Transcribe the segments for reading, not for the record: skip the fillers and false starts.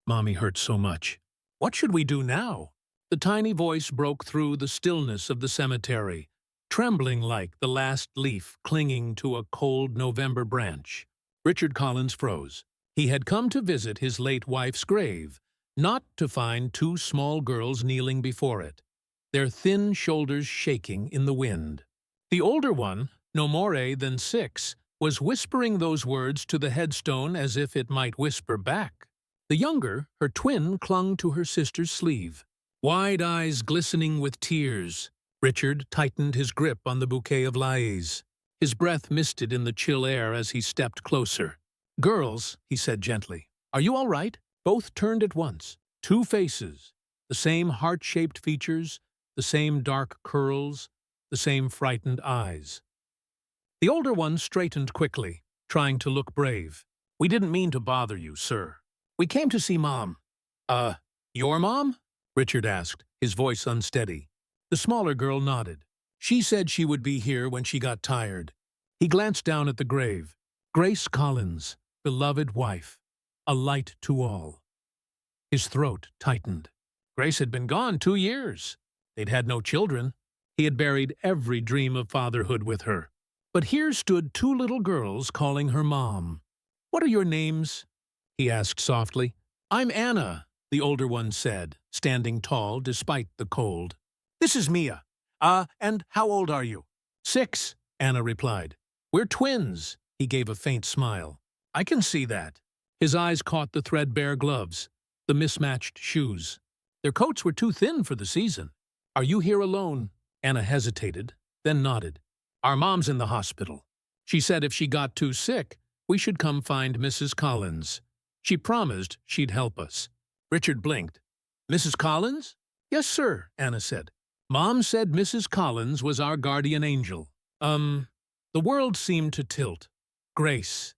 Mommy hurt so much. What should we do now? The tiny voice broke through the stillness of the cemetery, trembling like the last leaf clinging to a cold November branch. Richard Collins froze. He had come to visit his late wife's grave, not to find two small girls kneeling before it, their thin shoulders shaking in the wind. The older one, no more than 6, was whispering those words to the headstone as if it might whisper back. The younger, her twin, clung to her sister's sleeve, wide eyes glistening with tears. Richard tightened his grip on the bouquet of lilies. His breath misted in the chill air as he stepped closer. "Girls," he said gently, "are you all right?" Both turned at once. Two faces, the same heart-shaped features, the same dark curls, the same frightened eyes. The older one straightened quickly, trying to look brave. "We didn't mean to bother you, sir. We came to see Mom." Your mom?" Richard asked, his voice unsteady. The smaller girl nodded. "She said she would be here when she got tired." He glanced down at the grave. Grace Collins, beloved wife, a light to all. His throat tightened. Grace had been gone 2 years. They'd had no children. He had buried every dream of fatherhood with her. But here stood 2 little girls calling her Mom. "What are your names?" he asked softly. "I'm Anna," the older one said, standing tall despite the cold. "This is Mia. And how old are you?" 6, Anna replied. "We're twins." He gave a faint smile. "I can see that." His eyes caught the threadbare gloves, the mismatched shoes. Their coats were too thin for the season. "Are you here alone?" Anna hesitated, then nodded. "Our mom's in the hospital. She said if she got too sick, we should come find Mrs. Collins. She promised she'd help us." Richard blinked. "Mrs. Collins?" "Yes, sir," Anna said. "Mom said Mrs. Collins was our guardian angel." The world seemed to tilt. Grace,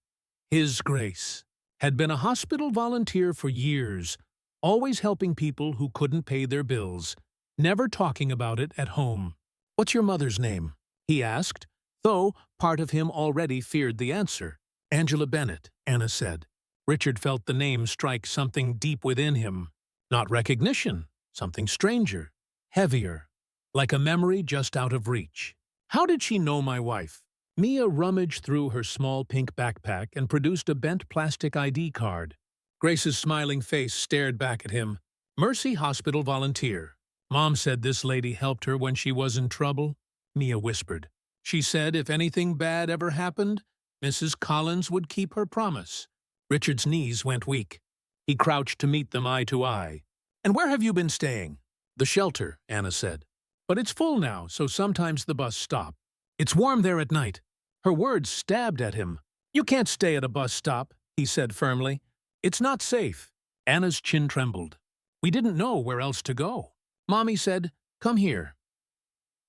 his Grace, had been a hospital volunteer for years, always helping people who couldn't pay their bills, never talking about it at home. "What's your mother's name?" he asked, though part of him already feared the answer. "Angela Bennett," Anna said. Richard felt the name strike something deep within him. Not recognition, something stranger, heavier, like a memory just out of reach. "How did she know my wife?" Mia rummaged through her small pink backpack and produced a bent plastic ID card. Grace's smiling face stared back at him. "Mercy Hospital volunteer. Mom said this lady helped her when she was in trouble," Mia whispered. "She said if anything bad ever happened, Mrs. Collins would keep her promise." Richard's knees went weak. He crouched to meet them eye to eye. "And where have you been staying?" "The shelter," Anna said. "But it's full now, so sometimes the bus stops. It's warm there at night." Her words stabbed at him. "You can't stay at a bus stop," he said firmly. "It's not safe." Anna's chin trembled. "We didn't know where else to go. Mommy said, 'Come here.'"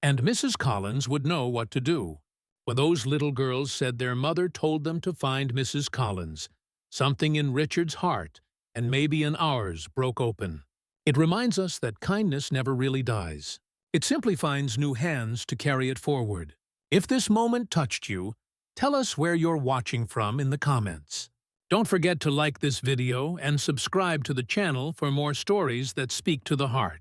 And Mrs. Collins would know what to do. When those little girls said their mother told them to find Mrs. Collins, something in Richard's heart, and maybe in ours, broke open. It reminds us that kindness never really dies. It simply finds new hands to carry it forward. If this moment touched you, tell us where you're watching from in the comments. Don't forget to like this video and subscribe to the channel for more stories that speak to the heart.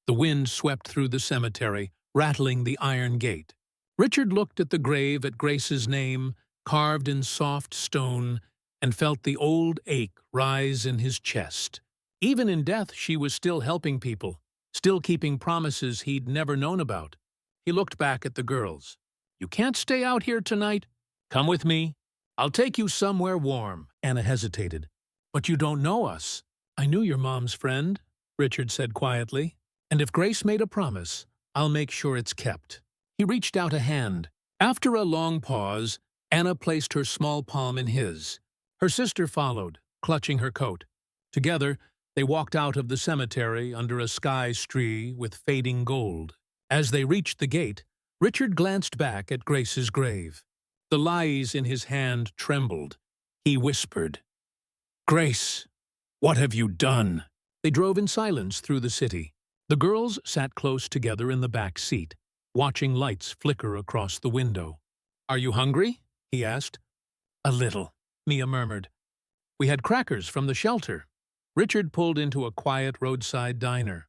The wind swept through the cemetery, rattling the iron gate. Richard looked at the grave at Grace's name, carved in soft stone, and felt the old ache rise in his chest. Even in death, she was still helping people, still keeping promises he'd never known about. He looked back at the girls. "You can't stay out here tonight? Come with me. I'll take you somewhere warm." Anna hesitated. "But you don't know us." "I knew your mom's friend," Richard said quietly. "And if Grace made a promise, I'll make sure it's kept." He reached out a hand. After a long pause, Anna placed her small palm in his. Her sister followed, clutching her coat. Together, they walked out of the cemetery under a sky streaked with fading gold. As they reached the gate, Richard glanced back at Grace's grave. The lilies in his hand trembled. He whispered, "Grace, what have you done?" They drove in silence through the city. The girls sat close together in the back seat, watching lights flicker across the window. "Are you hungry?" he asked. "A little," Mia murmured. "We had crackers from the shelter." Richard pulled into a quiet roadside diner.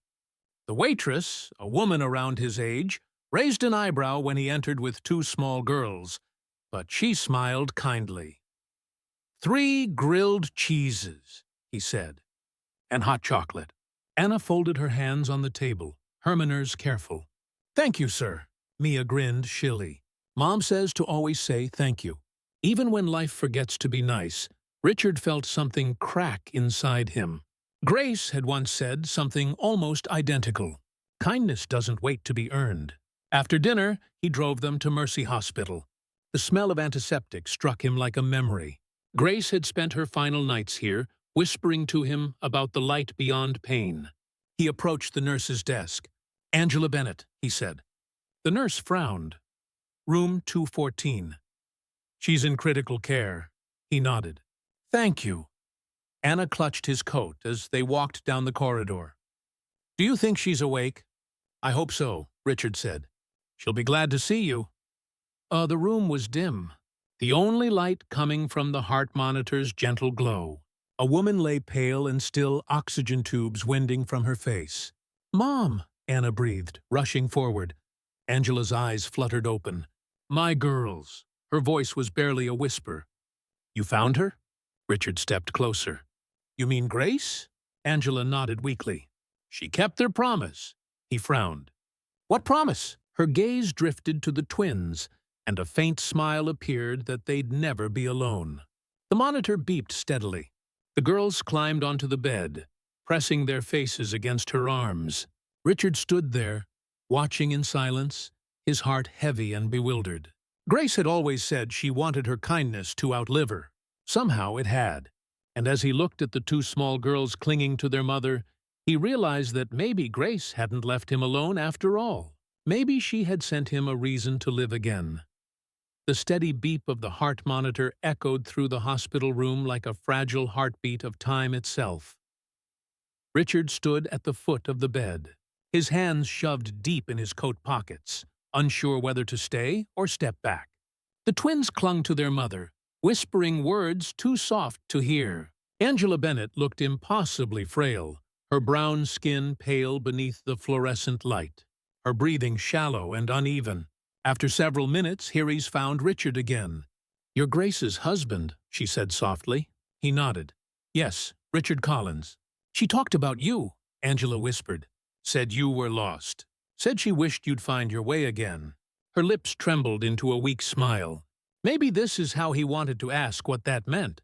The waitress, a woman around his age, raised an eyebrow when he entered with two small girls, but she smiled kindly. "3 grilled cheeses," he said, "and hot chocolate." Anna folded her hands on the table, her manners careful. "Thank you, sir." Mia grinned shilly. Mom says to always say thank you. Even when life forgets to be nice, Richard felt something crack inside him. Grace had once said something almost identical. Kindness doesn't wait to be earned. After dinner, he drove them to Mercy Hospital. The smell of antiseptic struck him like a memory. Grace had spent her final nights here, whispering to him about the light beyond pain. He approached the nurse's desk. "Angela Bennett," he said. The nurse frowned. "Room 214. "She's in critical care." He nodded. "Thank you." Anna clutched his coat as they walked down the corridor. "Do you think she's awake?" "I hope so," Richard said. "She'll be glad to see you." The room was dim, the only light coming from the heart monitor's gentle glow. A woman lay pale and still, oxygen tubes winding from her face. "Mom," Anna breathed, rushing forward. Angela's eyes fluttered open. "My girls." Her voice was barely a whisper. "You found her?" Richard stepped closer. "You mean Grace?" Angela nodded weakly. "She kept their promise." He frowned. "What promise?" Her gaze drifted to the twins, and a faint smile appeared that they'd never be alone. The monitor beeped steadily. The girls climbed onto the bed, pressing their faces against her arms. Richard stood there, watching in silence, his heart heavy and bewildered. Grace had always said she wanted her kindness to outlive her. Somehow it had. And as he looked at the two small girls clinging to their mother, he realized that maybe Grace hadn't left him alone after all. Maybe she had sent him a reason to live again. The steady beep of the heart monitor echoed through the hospital room like a fragile heartbeat of time itself. Richard stood at the foot of the bed, his hands shoved deep in his coat pockets, unsure whether to stay or step back. The twins clung to their mother, whispering words too soft to hear. Angela Bennett looked impossibly frail, her brown skin pale beneath the fluorescent light, her breathing shallow and uneven. After several minutes, Harry's found Richard again. "You're Grace's husband," she said softly. He nodded. "Yes, Richard Collins." "She talked about you," Angela whispered. "Said you were lost. Said she wished you'd find your way again." Her lips trembled into a weak smile. Maybe this is how he wanted to ask what that meant.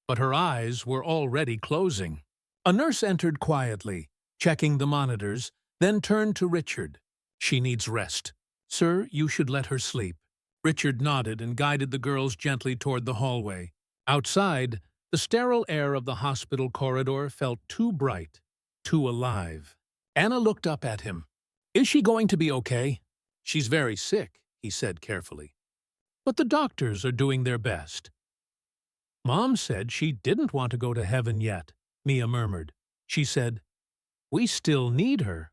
But her eyes were already closing. A nurse entered quietly, checking the monitors, then turned to Richard. "She needs rest. Sir, you should let her sleep." Richard nodded and guided the girls gently toward the hallway. Outside, the sterile air of the hospital corridor felt too bright, too alive. Anna looked up at him. "Is she going to be okay?" "She's very sick," he said carefully. "But the doctors are doing their best." "Mom said she didn't want to go to heaven yet," Mia murmured. She said, "We still need her."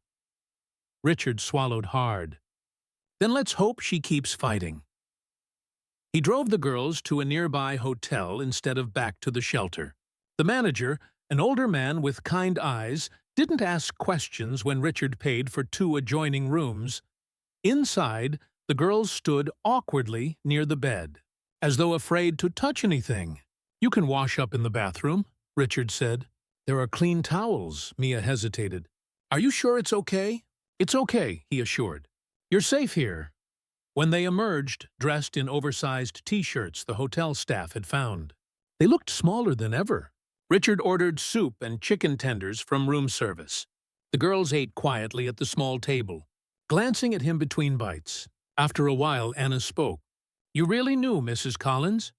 Richard swallowed hard. "Then let's hope she keeps fighting." He drove the girls to a nearby hotel instead of back to the shelter. The manager, an older man with kind eyes, didn't ask questions when Richard paid for 2 adjoining rooms. Inside, the girls stood awkwardly near the bed, as though afraid to touch anything. "You can wash up in the bathroom," Richard said. "There are clean towels," Mia hesitated. "Are you sure it's okay?" "It's okay," he assured. "You're safe here." When they emerged, dressed in oversized T-shirts the hotel staff had found, they looked smaller than ever. Richard ordered soup and chicken tenders from room service. The girls ate quietly at the small table, glancing at him between bites. After a while, Anna spoke. "You really knew Mrs. Collins?"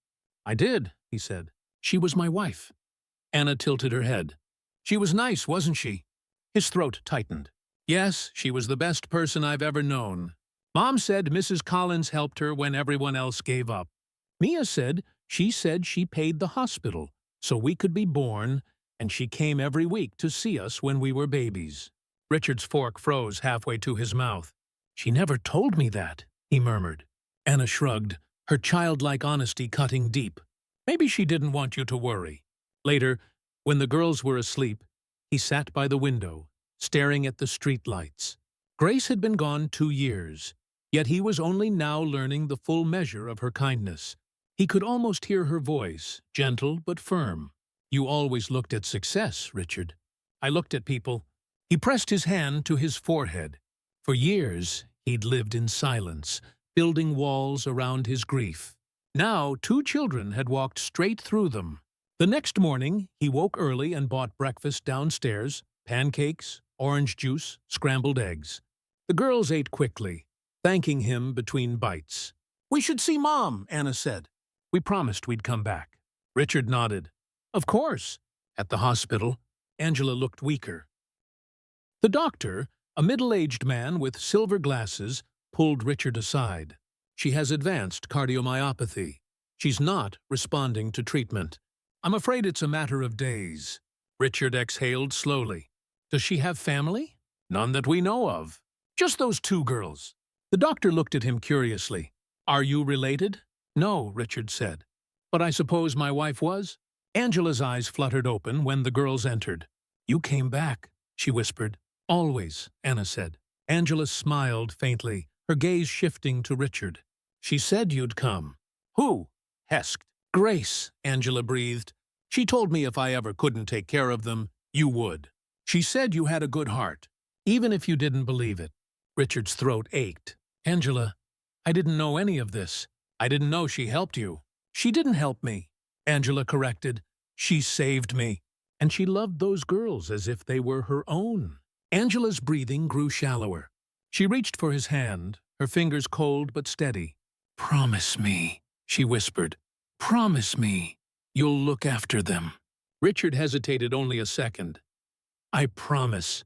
"I did," he said. "She was my wife." Anna tilted her head. "She was nice, wasn't she?" His throat tightened. "Yes, she was the best person I've ever known. Mom said Mrs. Collins helped her when everyone else gave up. Mia said she paid the hospital so we could be born, and she came every week to see us when we were babies." Richard's fork froze halfway to his mouth. "She never told me that," he murmured. Anna shrugged, her childlike honesty cutting deep. "Maybe she didn't want you to worry." Later, when the girls were asleep, he sat by the window, staring at the street lights. Grace had been gone 2 years, yet he was only now learning the full measure of her kindness. He could almost hear her voice, gentle but firm. "You always looked at success, Richard." "I looked at people." He pressed his hand to his forehead. For years, he'd lived in silence, building walls around his grief. Now, 2 children had walked straight through them. The next morning, he woke early and bought breakfast downstairs: pancakes, orange juice, scrambled eggs. The girls ate quickly, thanking him between bites. "We should see Mom," Anna said. "We promised we'd come back." Richard nodded. "Of course." At the hospital, Angela looked weaker. The doctor, a middle-aged man with silver glasses, pulled Richard aside. "She has advanced cardiomyopathy. She's not responding to treatment. I'm afraid it's a matter of days." Richard exhaled slowly. "Does she have family?" "None that we know of. Just those 2 girls." The doctor looked at him curiously. "Are you related?" "No," Richard said. "But I suppose my wife was?" Angela's eyes fluttered open when the girls entered. "You came back," she whispered. "Always," Anna said. Angela smiled faintly, her gaze shifting to Richard. "She said you'd come." "Who?" "Hesked." "Grace," Angela breathed. "She told me if I ever couldn't take care of them, you would. She said you had a good heart, even if you didn't believe it." Richard's throat ached. "Angela, I didn't know any of this. I didn't know she helped you." "She didn't help me," Angela corrected. "She saved me. And she loved those girls as if they were her own." Angela's breathing grew shallower. She reached for his hand, her fingers cold but steady. "Promise me," she whispered. "Promise me you'll look after them." Richard hesitated only a second. "I promise."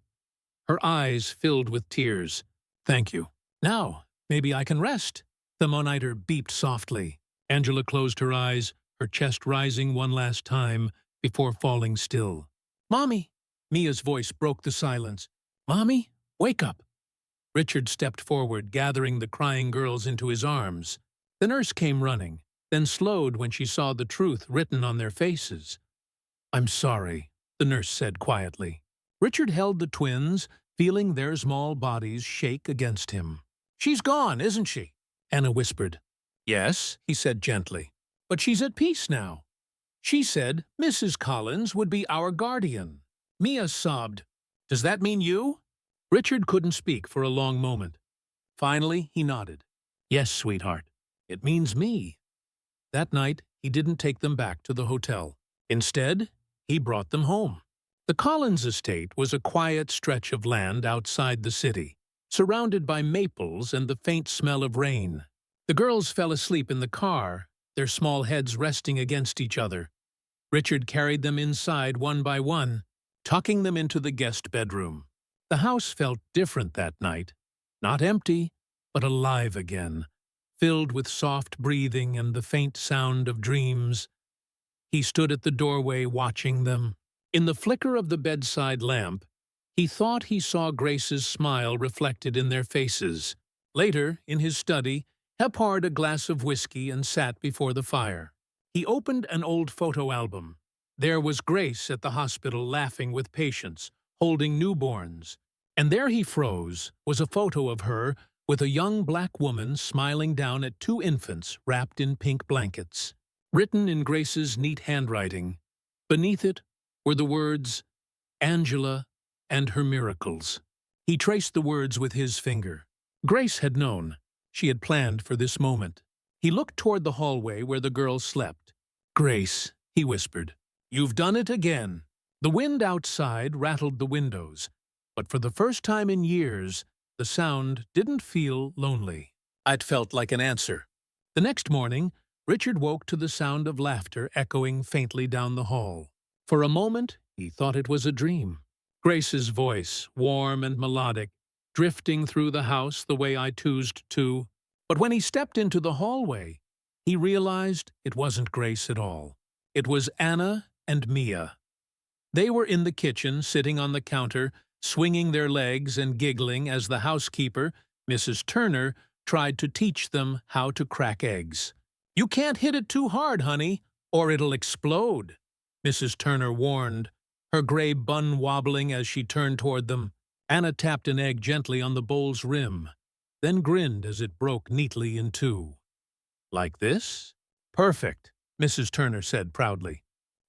Her eyes filled with tears. "Thank you. Now, maybe I can rest." The monitor beeped softly. Angela closed her eyes, her chest rising one last time before falling still. "Mommy!" Mia's voice broke the silence. "Mommy, wake up!" Richard stepped forward, gathering the crying girls into his arms. The nurse came running, then slowed when she saw the truth written on their faces. "I'm sorry," the nurse said quietly. Richard held the twins, feeling their small bodies shake against him. "She's gone, isn't she?" Anna whispered. "Yes," he said gently. "But she's at peace now. She said Mrs. Collins would be our guardian." Mia sobbed. "Does that mean you?" Richard couldn't speak for a long moment. Finally, he nodded. "Yes, sweetheart. It means me." That night, he didn't take them back to the hotel. Instead, he brought them home. The Collins estate was a quiet stretch of land outside the city, surrounded by maples and the faint smell of rain. The girls fell asleep in the car, their small heads resting against each other. Richard carried them inside one by one, tucking them into the guest bedroom. The house felt different that night. Not empty, but alive again, filled with soft breathing and the faint sound of dreams. He stood at the doorway watching them. In the flicker of the bedside lamp, he thought he saw Grace's smile reflected in their faces. Later, in his study, he poured a glass of whiskey and sat before the fire. He opened an old photo album. There was Grace at the hospital laughing with patients, holding newborns. And there he froze, was a photo of her with a young black woman smiling down at 2 infants wrapped in pink blankets. Written in Grace's neat handwriting, beneath it were the words, "Angela and her miracles." He traced the words with his finger. Grace had known. She had planned for this moment. He looked toward the hallway where the girls slept. "Grace," he whispered, "you've done it again." The wind outside rattled the windows, but for the first time in years, the sound didn't feel lonely. It felt like an answer. The next morning, Richard woke to the sound of laughter echoing faintly down the hall. For a moment, he thought it was a dream. Grace's voice, warm and melodic, drifting through the house the way I choosed to. But when he stepped into the hallway, he realized it wasn't Grace at all. It was Anna and Mia. They were in the kitchen, sitting on the counter, swinging their legs and giggling as the housekeeper, Mrs. Turner, tried to teach them how to crack eggs. "You can't hit it too hard, honey, or it'll explode," Mrs. Turner warned, her gray bun wobbling as she turned toward them. Anna tapped an egg gently on the bowl's rim, then grinned as it broke neatly in two. "Like this?" "Perfect," Mrs. Turner said proudly.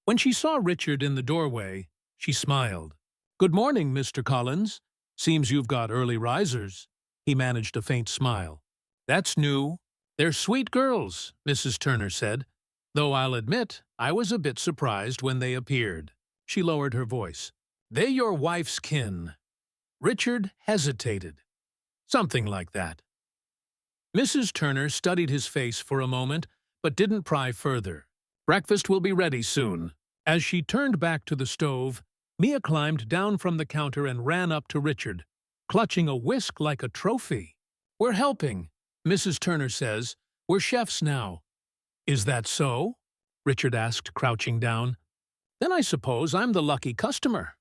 When she saw Richard in the doorway, she smiled. "Good morning, Mr. Collins. Seems you've got early risers." He managed a faint smile. "That's new. They're sweet girls," Mrs. Turner said, "though I'll admit I was a bit surprised when they appeared." She lowered her voice. "They your wife's kin." Richard hesitated. "Something like that." Mrs. Turner studied his face for a moment, but didn't pry further. "Breakfast will be ready soon." As she turned back to the stove, Mia climbed down from the counter and ran up to Richard, clutching a whisk like a trophy. "We're helping," Mrs. Turner says. "We're chefs now." "Is that so?" Richard asked, crouching down. "Then I suppose I'm the lucky customer."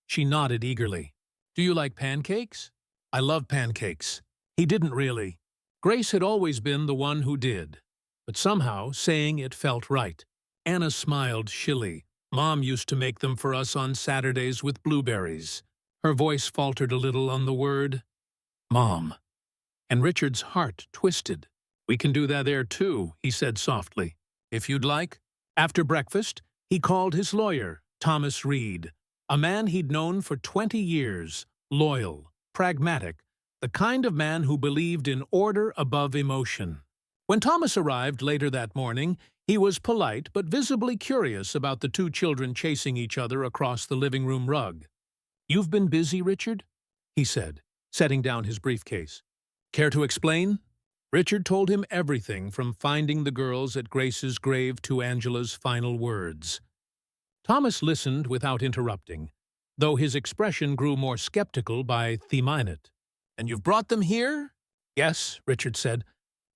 She nodded eagerly. "Do you like pancakes?" "I love pancakes." He didn't really. Grace had always been the one who did. But somehow, saying it felt right. Anna smiled shilly. "Mom used to make them for us on Saturdays with blueberries." Her voice faltered a little on the word, "Mom." And Richard's heart twisted. "We can do that there too," he said softly, "if you'd like." After breakfast, he called his lawyer, Thomas Reed, a man he'd known for 20 years, loyal, pragmatic, the kind of man who believed in order above emotion. When Thomas arrived later that morning, he was polite but visibly curious about the two children chasing each other across the living room rug. "You've been busy, Richard?" he said, setting down his briefcase. "Care to explain?" Richard told him everything from finding the girls at Grace's grave to Angela's final words. Thomas listened without interrupting, though his expression grew more skeptical by the minute. "And you've brought them here?" "Yes," Richard said.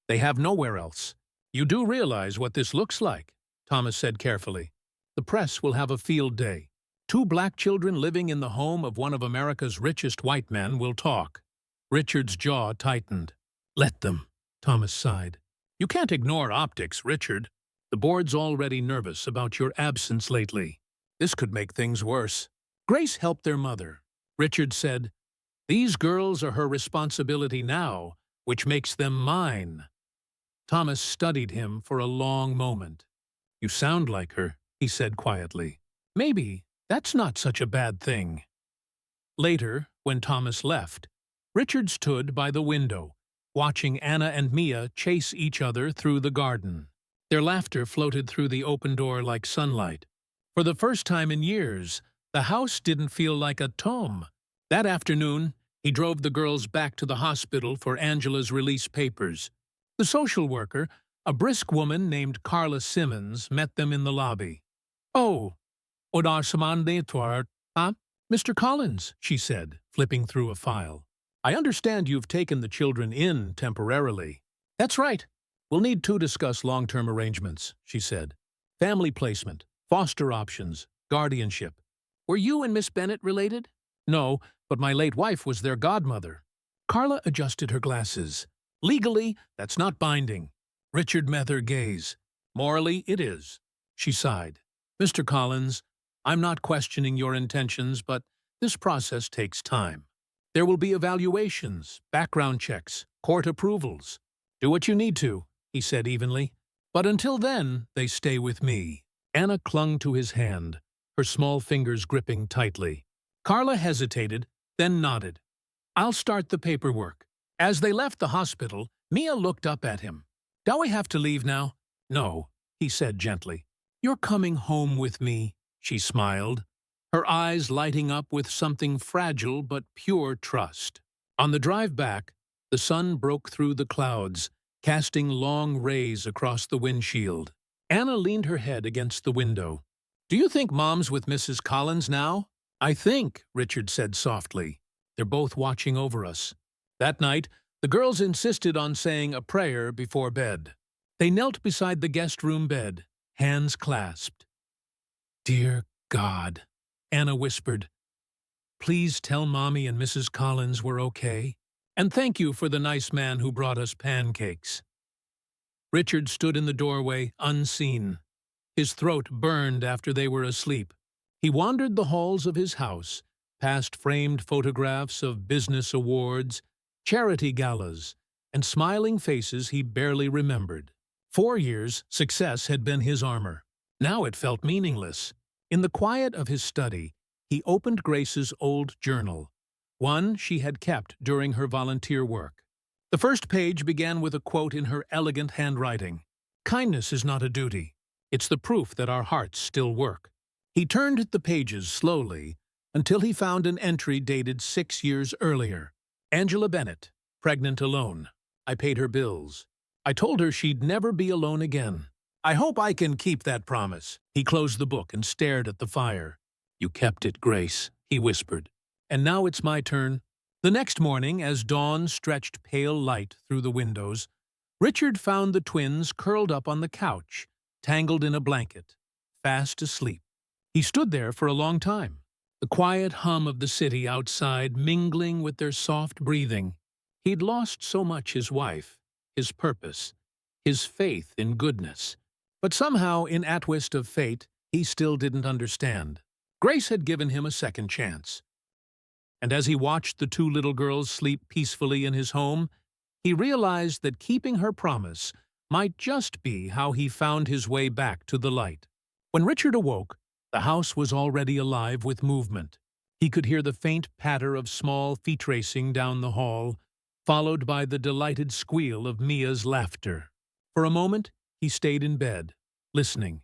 "They have nowhere else." "You do realize what this looks like," Thomas said carefully. "The press will have a field day. Two black children living in the home of one of America's richest white men will talk." Richard's jaw tightened. "Let them," Thomas sighed. "You can't ignore optics, Richard. The board's already nervous about your absence lately. This could make things worse." Grace helped their mother. Richard said, "These girls are her responsibility now, which makes them mine." Thomas studied him for a long moment. "You sound like her," he said quietly. "Maybe that's not such a bad thing." Later, when Thomas left, Richard stood by the window, watching Anna and Mia chase each other through the garden. Their laughter floated through the open door like sunlight. For the first time in years, the house didn't feel like a tomb. That afternoon, he drove the girls back to the hospital for Angela's release papers. The social worker, a brisk woman named Carla Simmons, met them in the lobby. "Oh, odar samandetuar, huh? Mr. Collins," she said, flipping through a file. "I understand you've taken the children in temporarily." "That's right. We'll need to discuss long-term arrangements," she said. "Family placement, foster options, guardianship." "Were you and Miss Bennett related?" "No, but my late wife was their godmother." Carla adjusted her glasses. "Legally, that's not binding." Richard met her gaze. "Morally, it is." She sighed. "Mr. Collins, I'm not questioning your intentions, but this process takes time. There will be evaluations, background checks, court approvals. Do what you need to," he said evenly. "But until then, they stay with me." Anna clung to his hand, her small fingers gripping tightly. Carla hesitated, then nodded. "I'll start the paperwork." As they left the hospital, Mia looked up at him. "Do I have to leave now?" "No," he said gently. "You're coming home with me," she smiled, her eyes lighting up with something fragile but pure trust. On the drive back, the sun broke through the clouds, casting long rays across the windshield. Anna leaned her head against the window. "Do you think Mom's with Mrs. Collins now?" "I think," Richard said softly. "They're both watching over us." That night, the girls insisted on saying a prayer before bed. They knelt beside the guest room bed, hands clasped. "Dear God," Anna whispered, "please tell Mommy and Mrs. Collins we're okay. And thank you for the nice man who brought us pancakes." Richard stood in the doorway, unseen. His throat burned after they were asleep. He wandered the halls of his house, past framed photographs of business awards, charity galas, and smiling faces he barely remembered. 4 years, success had been his armor. Now it felt meaningless. In the quiet of his study, he opened Grace's old journal, one she had kept during her volunteer work. The first page began with a quote in her elegant handwriting. "Kindness is not a duty. It's the proof that our hearts still work." He turned the pages slowly until he found an entry dated 6 years earlier. "Angela Bennett, pregnant alone. I paid her bills. I told her she'd never be alone again. I hope I can keep that promise." He closed the book and stared at the fire. "You kept it, Grace," he whispered. "And now it's my turn." The next morning, as dawn stretched pale light through the windows, Richard found the twins curled up on the couch, tangled in a blanket, fast asleep. He stood there for a long time, the quiet hum of the city outside mingling with their soft breathing. He'd lost so much: his wife, his purpose, his faith in goodness. But somehow, in a twist of fate, he still didn't understand. Grace had given him a second chance. And as he watched the two little girls sleep peacefully in his home, he realized that keeping her promise might just be how he found his way back to the light. When Richard awoke, the house was already alive with movement. He could hear the faint patter of small feet racing down the hall, followed by the delighted squeal of Mia's laughter. For a moment, he stayed in bed, listening.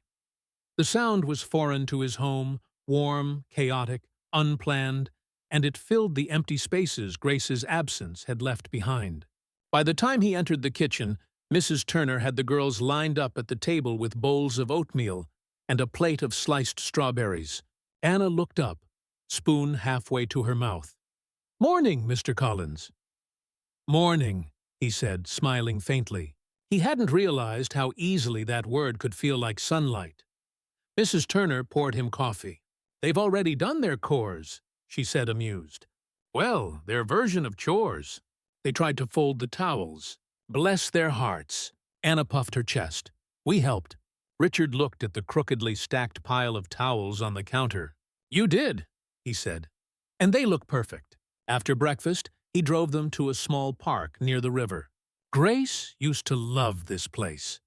The sound was foreign to his home, warm, chaotic, unplanned, and it filled the empty spaces Grace's absence had left behind. By the time he entered the kitchen, Mrs. Turner had the girls lined up at the table with bowls of oatmeal and a plate of sliced strawberries. Anna looked up, spoon halfway to her mouth. "Morning, Mr. Collins." "Morning," he said, smiling faintly. He hadn't realized how easily that word could feel like sunlight. Mrs. Turner poured him coffee. "They've already done their chores," she said, amused. "Well, their version of chores. They tried to fold the towels. Bless their hearts." Anna puffed her chest. "We helped." Richard looked at the crookedly stacked pile of towels on the counter. "You did," he said. "And they look perfect." After breakfast, he drove them to a small park near the river. Grace used to love this place.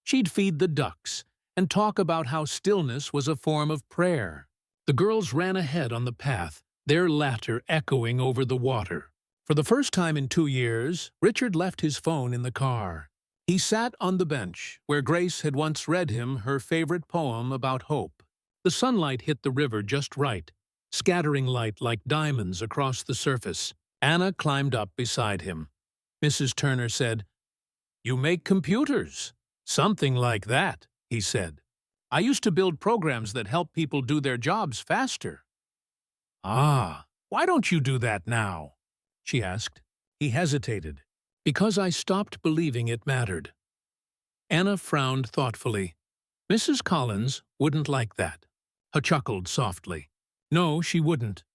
She'd feed the ducks and talk about how stillness was a form of prayer. The girls ran ahead on the path, their laughter echoing over the water. For the first time in 2 years, Richard left his phone in the car. He sat on the bench where Grace had once read him her favorite poem about hope. The sunlight hit the river just right, scattering light like diamonds across the surface. Anna climbed up beside him. Mrs. Turner said, "You make computers." "Something like that," he said. "I used to build programs that help people do their jobs faster." "Ah, why don't you do that now?" she asked. He hesitated. "Because I stopped believing it mattered." Anna frowned thoughtfully. Mrs. Collins wouldn't like that. He chuckled softly. No, she wouldn't.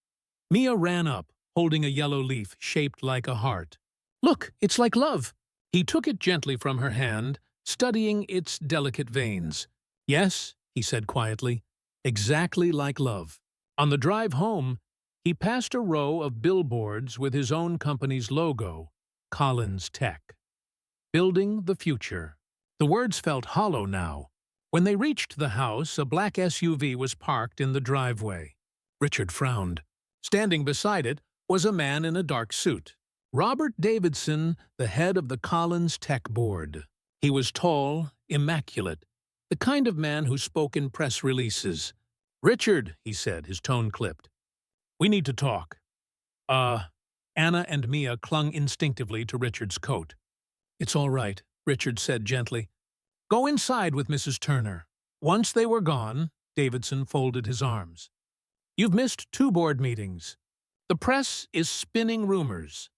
Mia ran up, holding a yellow leaf shaped like a heart. "Look, it's like love." He took it gently from her hand, studying its delicate veins. "Yes," he said quietly, "exactly like love." On the drive home, he passed a row of billboards with his own company's logo, Collins Tech. Building the future. The words felt hollow now. When they reached the house, a black SUV was parked in the driveway. Richard frowned. Standing beside it was a man in a dark suit. Robert Davidson, the head of the Collins Tech Board. He was tall, immaculate, the kind of man who spoke in press releases. "Richard," he said, his tone clipped. "We need to talk." Anna and Mia clung instinctively to Richard's coat. "It's all right," Richard said gently. "Go inside with Mrs. Turner." Once they were gone, Davidson folded his arms. "You've missed 2 board meetings. The press is spinning rumors.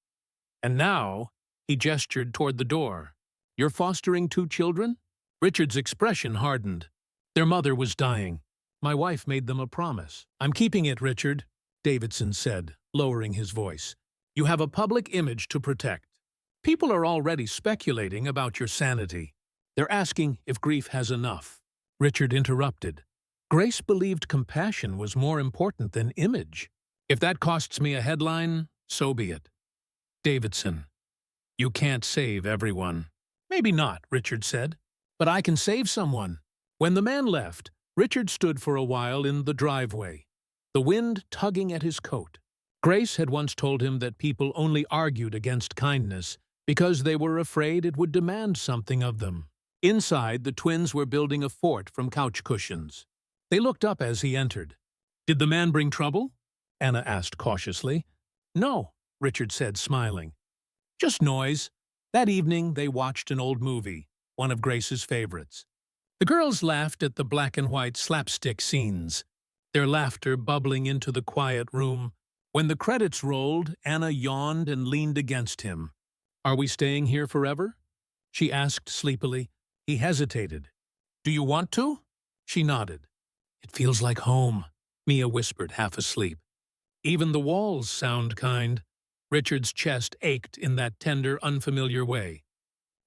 And now," he gestured toward the door, "you're fostering 2 children?" Richard's expression hardened. "Their mother was dying. My wife made them a promise." "I'm keeping it, Richard," Davidson said, lowering his voice. "You have a public image to protect. People are already speculating about your sanity. They're asking if grief has enough." Richard interrupted. Grace believed compassion was more important than image. If that costs me a headline, so be it. Davidson, you can't save everyone. Maybe not, Richard said, but I can save someone. When the man left, Richard stood for a while in the driveway, the wind tugging at his coat. Grace had once told him that people only argued against kindness because they were afraid it would demand something of them. Inside, the twins were building a fort from couch cushions. They looked up as he entered. "Did the man bring trouble?" Anna asked cautiously. "No," Richard said, smiling. "Just noise." That evening, they watched an old movie, one of Grace's favorites. The girls laughed at the black-and-white slapstick scenes, their laughter bubbling into the quiet room. When the credits rolled, Anna yawned and leaned against him. "Are we staying here forever?" she asked sleepily. He hesitated. "Do you want to?" She nodded. "It feels like home," Mia whispered, half asleep. "Even the walls sound kind." Richard's chest ached in that tender, unfamiliar way.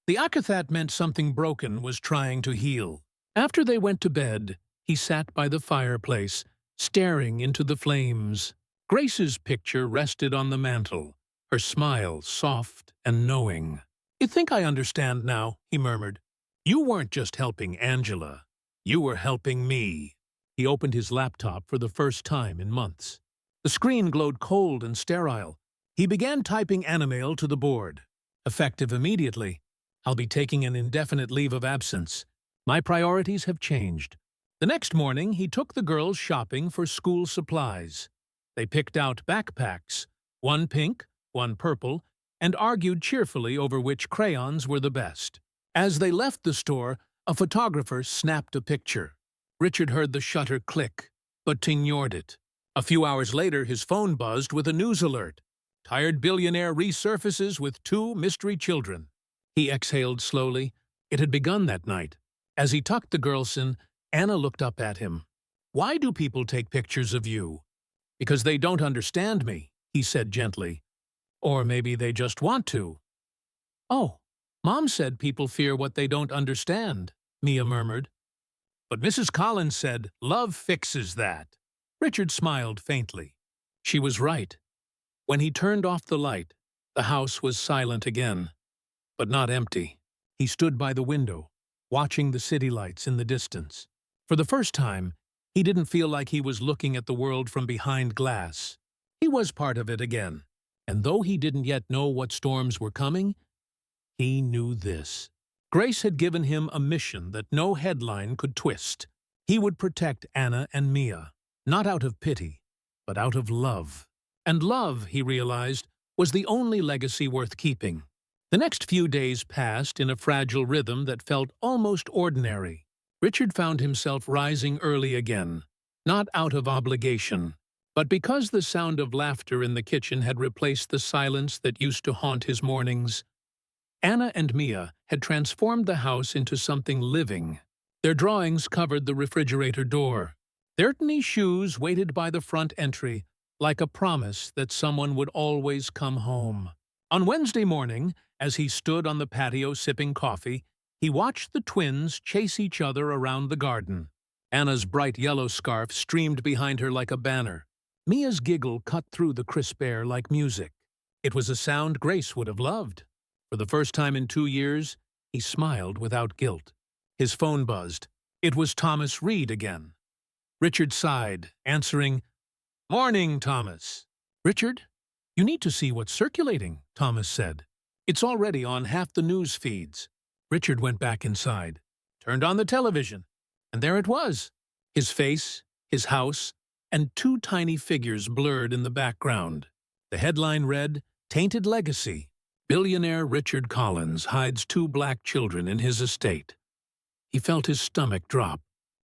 The akathat meant something broken was trying to heal. After they went to bed, he sat by the fireplace, staring into the flames. Grace's picture rested on the mantel, her smile soft and knowing. "You think I understand now," he murmured. "You weren't just helping Angela. You were helping me." He opened his laptop for the first time in months. The screen glowed cold and sterile. He began typing Animail to the board. Effective immediately. "I'll be taking an indefinite leave of absence. My priorities have changed." The next morning, he took the girls shopping for school supplies. They picked out backpacks, one pink, one purple, and argued cheerfully over which crayons were the best. As they left the store, a photographer snapped a picture. Richard heard the shutter click, but ignored it. A few hours later, his phone buzzed with a news alert. Tired billionaire resurfaces with 2 mystery children. He exhaled slowly. It had begun that night. As he tucked the girls in, Anna looked up at him. "Why do people take pictures of you?" "Because they don't understand me," he said gently. "Or maybe they just want to." "Oh, Mom said people fear what they don't understand," Mia murmured. "But Mrs. Collins said love fixes that." Richard smiled faintly. She was right. When he turned off the light, the house was silent again, but not empty. He stood by the window, watching the city lights in the distance. For the first time, he didn't feel like he was looking at the world from behind glass. He was part of it again, and though he didn't yet know what storms were coming, he knew this. Grace had given him a mission that no headline could twist. He would protect Anna and Mia, not out of pity, but out of love. And love, he realized, was the only legacy worth keeping. The next few days passed in a fragile rhythm that felt almost ordinary. Richard found himself rising early again, not out of obligation, but because the sound of laughter in the kitchen had replaced the silence that used to haunt his mornings. Anna and Mia had transformed the house into something living. Their drawings covered the refrigerator door. Their tiny shoes waited by the front entry, like a promise that someone would always come home. On Wednesday morning, as he stood on the patio sipping coffee, he watched the twins chase each other around the garden. Anna's bright yellow scarf streamed behind her like a banner. Mia's giggle cut through the crisp air like music. It was a sound Grace would have loved. For the first time in 2 years, he smiled without guilt. His phone buzzed. It was Thomas Reed again. Richard sighed, answering, "Morning, Thomas." "Richard, you need to see what's circulating," Thomas said. "It's already on half the news feeds." Richard went back inside, turned on the television, and there it was. His face, his house, and 2 tiny figures blurred in the background. The headline read, "Tainted Legacy. Billionaire Richard Collins hides 2 black children in his estate." He felt his stomach drop.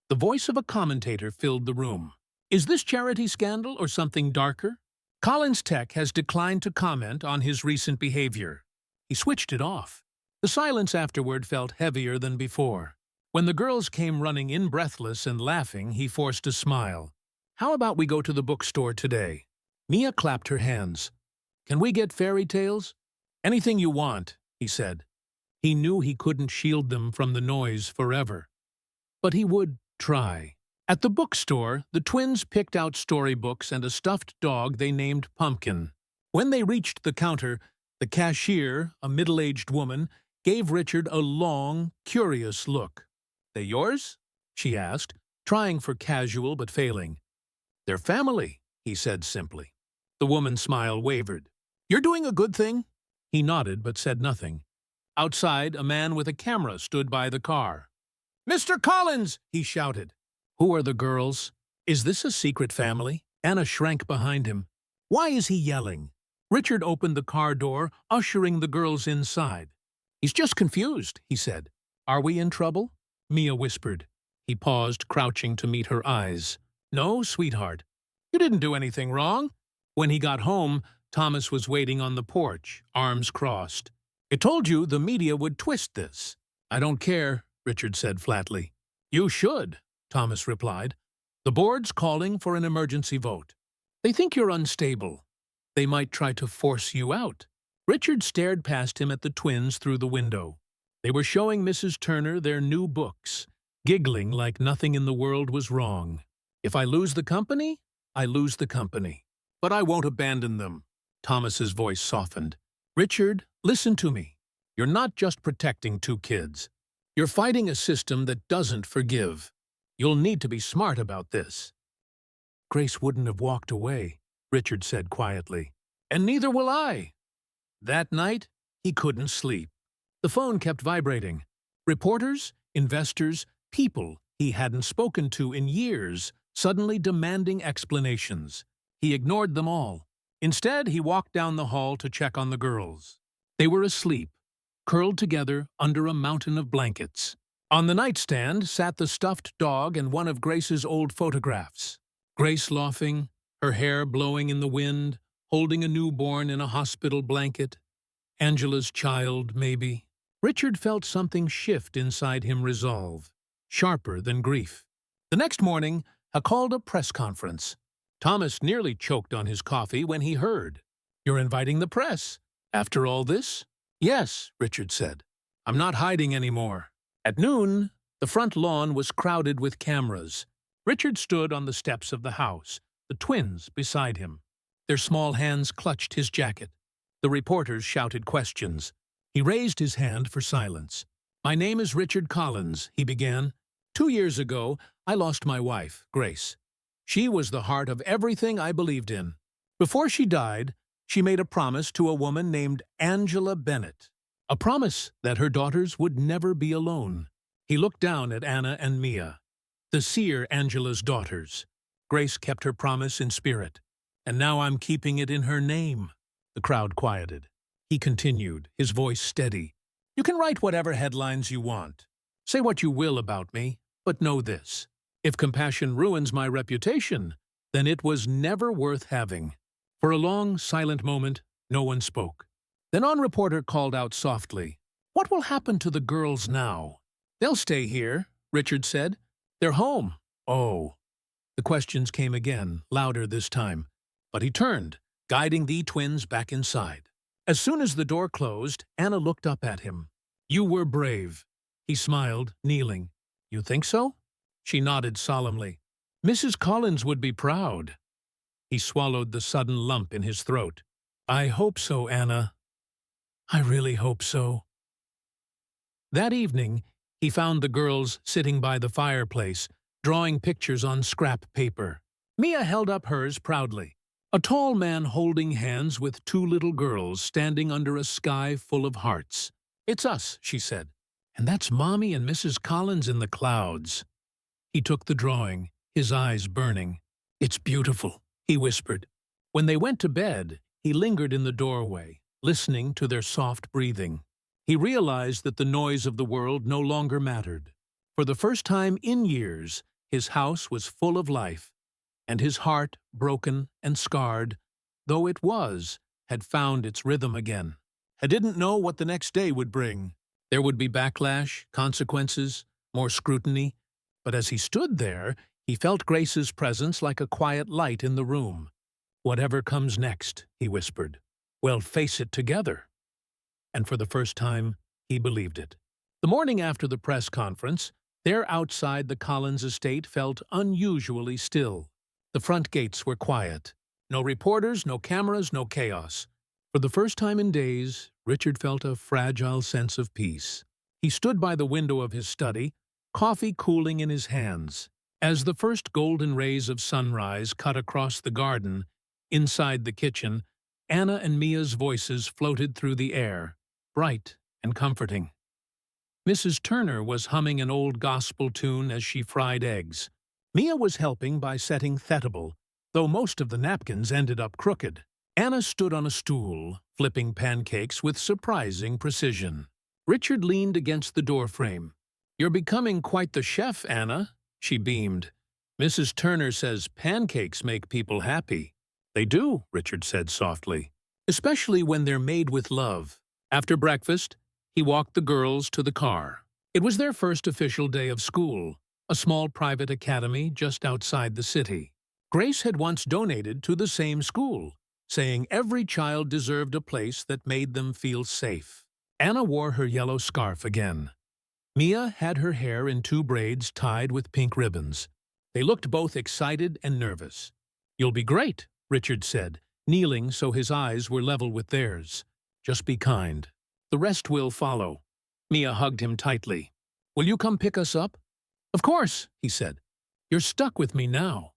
The voice of a commentator filled the room. "Is this charity scandal or something darker?" Collins Tech has declined to comment on his recent behavior. He switched it off. The silence afterward felt heavier than before. When the girls came running in breathless and laughing, he forced a smile. "How about we go to the bookstore today?" Mia clapped her hands. "Can we get fairy tales?" "Anything you want," he said. He knew he couldn't shield them from the noise forever. But he would try. At the bookstore, the twins picked out storybooks and a stuffed dog they named Pumpkin. When they reached the counter, the cashier, a middle-aged woman, gave Richard a long, curious look. "They yours?" she asked, trying for casual but failing. "They're family," he said simply. The woman's smile wavered. "You're doing a good thing?" He nodded but said nothing. Outside, a man with a camera stood by the car. "Mr. Collins!" he shouted. "Who are the girls? Is this a secret family?" Anna shrank behind him. "Why is he yelling?" Richard opened the car door, ushering the girls inside. "He's just confused," he said. "Are we in trouble?" Mia whispered. He paused, crouching to meet her eyes. "No, sweetheart. You didn't do anything wrong." When he got home, Thomas was waiting on the porch, arms crossed. "I told you the media would twist this." "I don't care," Richard said flatly. "You should," Thomas replied. "The board's calling for an emergency vote. They think you're unstable. They might try to force you out." Richard stared past him at the twins through the window. They were showing Mrs. Turner their new books, giggling like nothing in the world was wrong. "If I lose the company, I lose the company. But I won't abandon them." Thomas's voice softened. "Richard, listen to me. You're not just protecting two kids. You're fighting a system that doesn't forgive. You'll need to be smart about this." "Grace wouldn't have walked away," Richard said quietly. "And neither will I." That night, he couldn't sleep. The phone kept vibrating. Reporters, investors, people he hadn't spoken to in years, suddenly demanding explanations. He ignored them all. Instead, he walked down the hall to check on the girls. They were asleep, curled together under a mountain of blankets. On the nightstand sat the stuffed dog and one of Grace's old photographs. Grace laughing, her hair blowing in the wind, holding a newborn in a hospital blanket. Angela's child, maybe. Richard felt something shift inside him, resolve, sharper than grief. The next morning, he called a press conference. Thomas nearly choked on his coffee when he heard. "You're inviting the press? After all this?" "Yes," Richard said. "I'm not hiding anymore." At noon, the front lawn was crowded with cameras. Richard stood on the steps of the house, the twins beside him. Their small hands clutched his jacket. The reporters shouted questions. He raised his hand for silence. "My name is Richard Collins," he began. 2 years ago, I lost my wife, Grace. She was the heart of everything I believed in. Before she died, she made a promise to a woman named Angela Bennett. A promise that her daughters would never be alone. He looked down at Anna and Mia, the seer Angela's daughters. Grace kept her promise in spirit, and now I'm keeping it in her name. The crowd quieted. He continued, his voice steady. "You can write whatever headlines you want. Say what you will about me, but know this. If compassion ruins my reputation, then it was never worth having." For a long, silent moment, no one spoke. Then one reporter called out softly, "What will happen to the girls now?" "They'll stay here," Richard said. "They're home." "Oh." The questions came again, louder this time. But he turned, guiding the twins back inside. As soon as the door closed, Anna looked up at him. "You were brave." He smiled, kneeling. "You think so?" She nodded solemnly. "Mrs. Collins would be proud." He swallowed the sudden lump in his throat. "I hope so, Anna. I really hope so." That evening, he found the girls sitting by the fireplace, drawing pictures on scrap paper. Mia held up hers proudly. A tall man holding hands with 2 little girls standing under a sky full of hearts. "It's us," she said. "And that's Mommy and Mrs. Collins in the clouds." He took the drawing, his eyes burning. "It's beautiful," he whispered. When they went to bed, he lingered in the doorway, listening to their soft breathing. He realized that the noise of the world no longer mattered. For the first time in years, his house was full of life, and his heart, broken and scarred, though it was, had found its rhythm again. He didn't know what the next day would bring. There would be backlash, consequences, more scrutiny, but as he stood there, he felt Grace's presence like a quiet light in the room. "Whatever comes next," he whispered, "we'll face it together." And for the first time, he believed it. The morning after the press conference, There outside the Collins estate felt unusually still. The front gates were quiet. No reporters, no cameras, no chaos. For the first time in days, Richard felt a fragile sense of peace. He stood by the window of his study, coffee cooling in his hands. As the first golden rays of sunrise cut across the garden, inside the kitchen, Anna and Mia's voices floated through the air, bright and comforting. Mrs. Turner was humming an old gospel tune as she fried eggs. Mia was helping by setting Thetable, though most of the napkins ended up crooked. Anna stood on a stool, flipping pancakes with surprising precision. Richard leaned against the doorframe. "You're becoming quite the chef, Anna," she beamed. "Mrs. Turner says pancakes make people happy." "They do," Richard said softly, "especially when they're made with love." After breakfast, he walked the girls to the car. It was their first official day of school, a small private academy just outside the city. Grace had once donated to the same school, saying every child deserved a place that made them feel safe. Anna wore her yellow scarf again. Mia had her hair in 2 braids tied with pink ribbons. They looked both excited and nervous. "You'll be great," Richard said, kneeling so his eyes were level with theirs. "Just be kind. The rest will follow." Mia hugged him tightly. "Will you come pick us up?" "Of course," he said. "You're stuck with me now."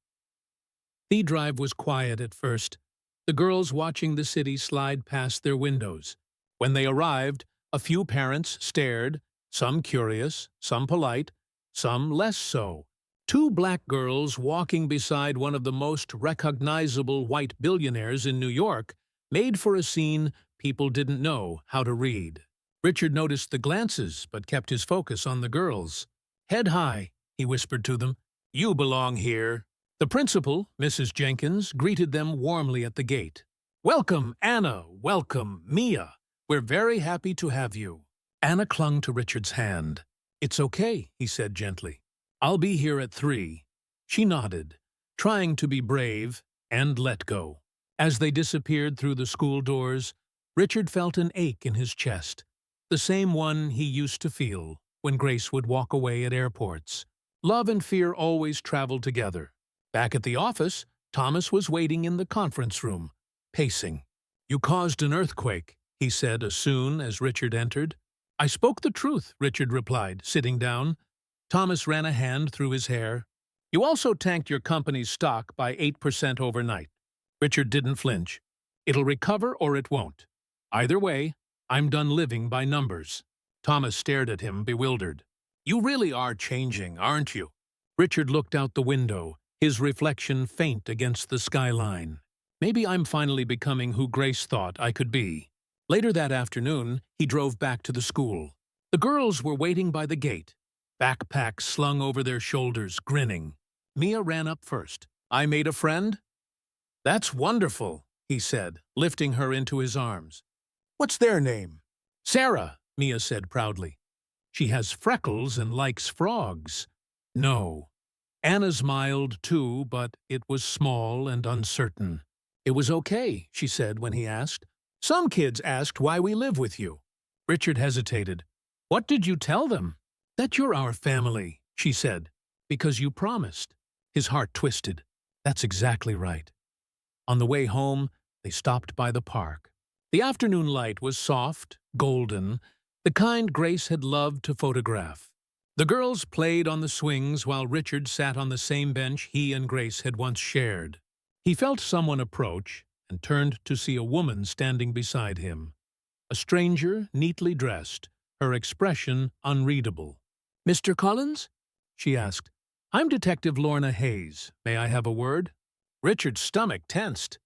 The drive was quiet at first, the girls watching the city slide past their windows. When they arrived, a few parents stared, some curious, some polite, some less so. 2 black girls walking beside one of the most recognizable white billionaires in New York made for a scene people didn't know how to read. Richard noticed the glances but kept his focus on the girls. "Head high," he whispered to them. "You belong here." The principal, Mrs. Jenkins, greeted them warmly at the gate. "Welcome, Anna. Welcome, Mia. We're very happy to have you." Anna clung to Richard's hand. "It's okay," he said gently. "I'll be here at 3. She nodded, trying to be brave, and let go. As they disappeared through the school doors, Richard felt an ache in his chest, the same one he used to feel when Grace would walk away at airports. Love and fear always traveled together. Back at the office, Thomas was waiting in the conference room, pacing. "You caused an earthquake," he said as soon as Richard entered. "I spoke the truth," Richard replied, sitting down. Thomas ran a hand through his hair. "You also tanked your company's stock by 8% overnight." Richard didn't flinch. "It'll recover or it won't. Either way, I'm done living by numbers." Thomas stared at him, bewildered. "You really are changing, aren't you?" Richard looked out the window, his reflection faint against the skyline. "Maybe I'm finally becoming who Grace thought I could be." Later that afternoon, he drove back to the school. The girls were waiting by the gate, backpacks slung over their shoulders, grinning. Mia ran up first. "I made a friend?" "That's wonderful," he said, lifting her into his arms. "What's their name?" "Sarah," Mia said proudly. "She has freckles and likes frogs." "No." Anna smiled too, but it was small and uncertain. "It was okay," she said when he asked. "Some kids asked why we live with you." Richard hesitated. "What did you tell them?" "That you're our family," she said. "Because you promised." His heart twisted. That's exactly right. On the way home, they stopped by the park. The afternoon light was soft, golden, the kind Grace had loved to photograph. The girls played on the swings while Richard sat on the same bench he and Grace had once shared. He felt someone approach and turned to see a woman standing beside him. A stranger, neatly dressed, her expression unreadable. "Mr. Collins?" she asked. "I'm Detective Lorna Hayes. May I have a word?" Richard's stomach tensed.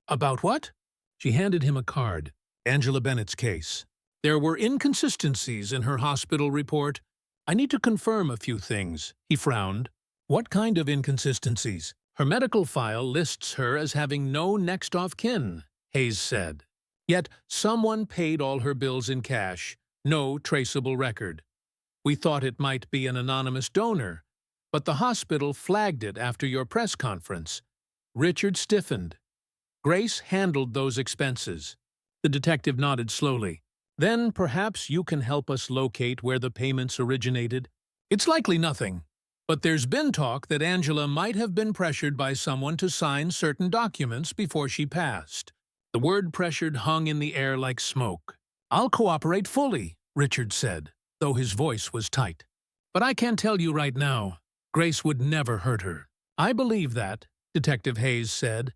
"About what?" She handed him a card. "Angela Bennett's case. There were inconsistencies in her hospital report. I need to confirm a few things." He frowned. "What kind of inconsistencies?" "Her medical file lists her as having no next of kin," Hayes said. "Yet someone paid all her bills in cash, no traceable record. We thought it might be an anonymous donor, but the hospital flagged it after your press conference." Richard stiffened. "Grace handled those expenses." The detective nodded slowly. "Then perhaps you can help us locate where the payments originated. It's likely nothing, but there's been talk that Angela might have been pressured by someone to sign certain documents before she passed. The word pressured hung in the air like smoke. I'll cooperate fully, Richard said, though his voice was tight. But I can tell you right now, Grace would never hurt her. I believe that, Detective Hayes said,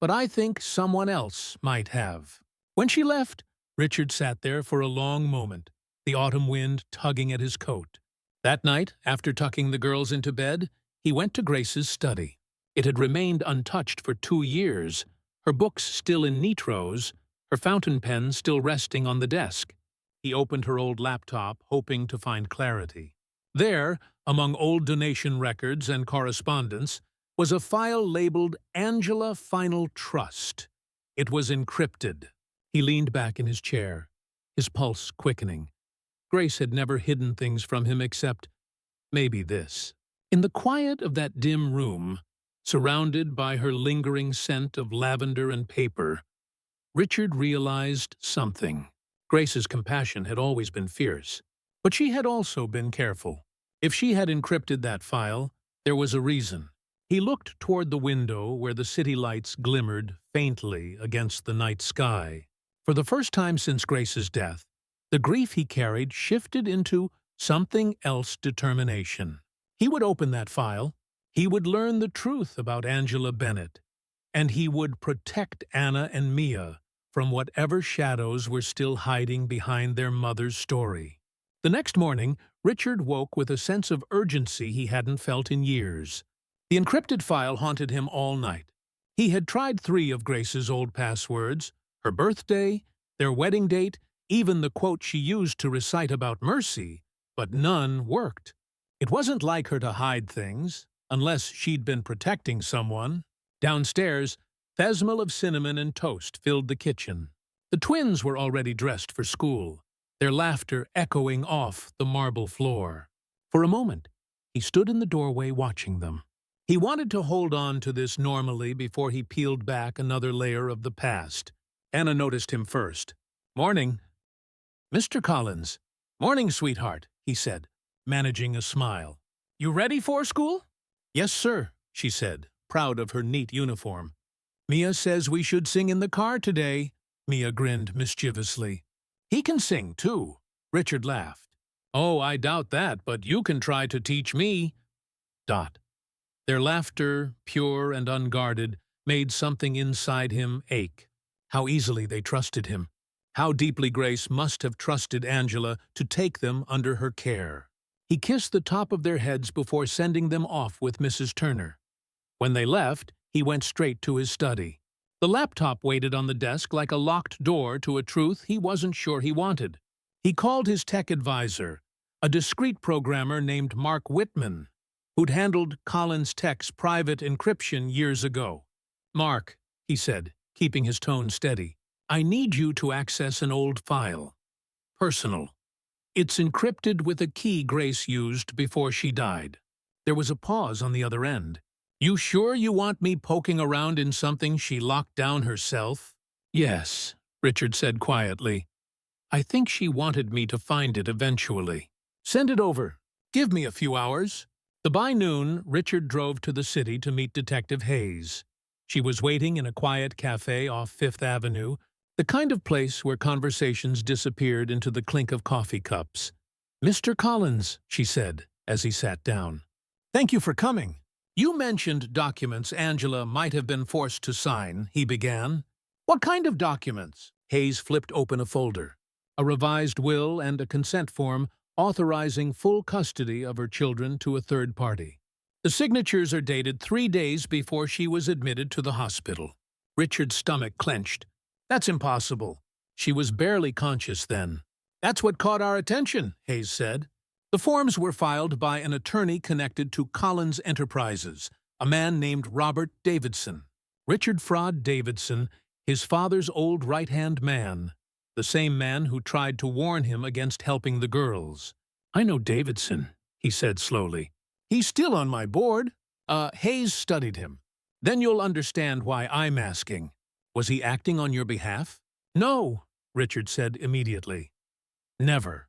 but I think someone else might have. When she left, Richard sat there for a long moment, the autumn wind tugging at his coat. That night, after tucking the girls into bed, he went to Grace's study. It had remained untouched for 2 years, her books still in neat rows, her fountain pen still resting on the desk. He opened her old laptop, hoping to find clarity. There, among old donation records and correspondence, was a file labeled Angela Final Trust. It was encrypted. He leaned back in his chair, his pulse quickening. Grace had never hidden things from him except maybe this. In the quiet of that dim room, surrounded by her lingering scent of lavender and paper, Richard realized something. Grace's compassion had always been fierce, but she had also been careful. If she had encrypted that file, there was a reason. He looked toward the window where the city lights glimmered faintly against the night sky. For the first time since Grace's death, the grief he carried shifted into something else determination. He would open that file, he would learn the truth about Angela Bennett, and he would protect Anna and Mia from whatever shadows were still hiding behind their mother's story. The next morning, Richard woke with a sense of urgency he hadn't felt in years. The encrypted file haunted him all night. He had tried 3 of Grace's old passwords, her birthday, their wedding date, even the quote she used to recite about mercy, but none worked. It wasn't like her to hide things, unless she'd been protecting someone. Downstairs, the smell of cinnamon and toast filled the kitchen. The twins were already dressed for school, their laughter echoing off the marble floor. For a moment, he stood in the doorway watching them. He wanted to hold on to this normally before he peeled back another layer of the past. Anna noticed him first. "Morning." "Mr. Collins." "Morning, sweetheart," he said, managing a smile. "You ready for school?" "Yes, sir," she said, proud of her neat uniform. "Mia says we should sing in the car today." Mia grinned mischievously. "He can sing, too." Richard laughed. "Oh, I doubt that, but you can try to teach me." Dot. Their laughter, pure and unguarded, made something inside him ache. How easily they trusted him. How deeply Grace must have trusted Angela to take them under her care. He kissed the top of their heads before sending them off with Mrs. Turner. When they left, he went straight to his study. The laptop waited on the desk like a locked door to a truth he wasn't sure he wanted. He called his tech advisor, a discreet programmer named Mark Whitman, who'd handled Collins Tech's private encryption years ago. "Mark," he said, keeping his tone steady, "I need you to access an old file. Personal. It's encrypted with a key Grace used before she died." There was a pause on the other end. "You sure you want me poking around in something she locked down herself?" "Yes," Richard said quietly. "I think she wanted me to find it eventually." "Send it over. Give me a few hours." By noon, Richard drove to the city to meet Detective Hayes. She was waiting in a quiet cafe off Fifth Avenue, the kind of place where conversations disappeared into the clink of coffee cups. "Mr. Collins," she said, as he sat down. "Thank you for coming. You mentioned documents Angela might have been forced to sign," he began. "What kind of documents?" Hayes flipped open a folder. A revised will and a consent form authorizing full custody of her children to a third party. The signatures are dated 3 days before she was admitted to the hospital. Richard's stomach clenched. "That's impossible. She was barely conscious then." "That's what caught our attention," Hayes said. The forms were filed by an attorney connected to Collins Enterprises, a man named Robert Davidson. Richard Fraud Davidson, his father's old right-hand man, the same man who tried to warn him against helping the girls. "I know Davidson," he said slowly. "He's still on my board." Hayes studied him. "Then you'll understand why I'm asking. Was he acting on your behalf?" "No," Richard said immediately. "Never."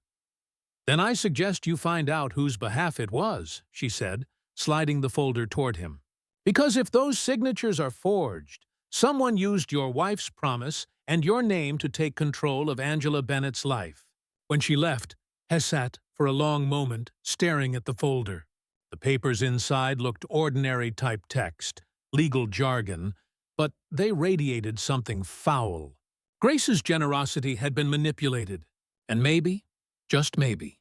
Then I suggest you find out whose behalf it was, she said, sliding the folder toward him. Because if those signatures are forged, someone used your wife's promise and your name to take control of Angela Bennett's life. When she left, Hess sat for a long moment, staring at the folder. The papers inside looked ordinary type text, legal jargon, but they radiated something foul. Grace's generosity had been manipulated, and maybe, just maybe,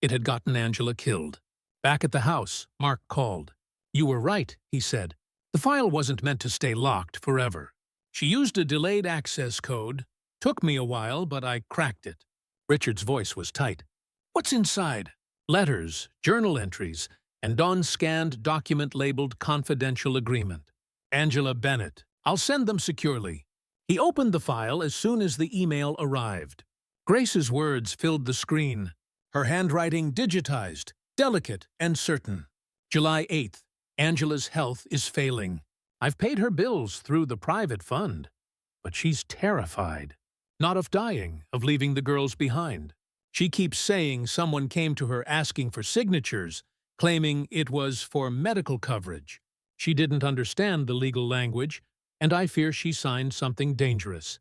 it had gotten Angela killed. Back at the house, Mark called. "You were right," he said. "The file wasn't meant to stay locked forever. She used a delayed access code. Took me a while, but I cracked it." Richard's voice was tight. "What's inside?" "Letters, journal entries, and on-scanned document labeled confidential agreement. Angela Bennett. I'll send them securely." He opened the file as soon as the email arrived. Grace's words filled the screen, her handwriting digitized, delicate and certain. July 8th. Angela's health is failing. I've paid her bills through the private fund, but she's terrified. Not of dying, of leaving the girls behind. She keeps saying someone came to her asking for signatures, claiming it was for medical coverage. She didn't understand the legal language, and I fear she signed something dangerous.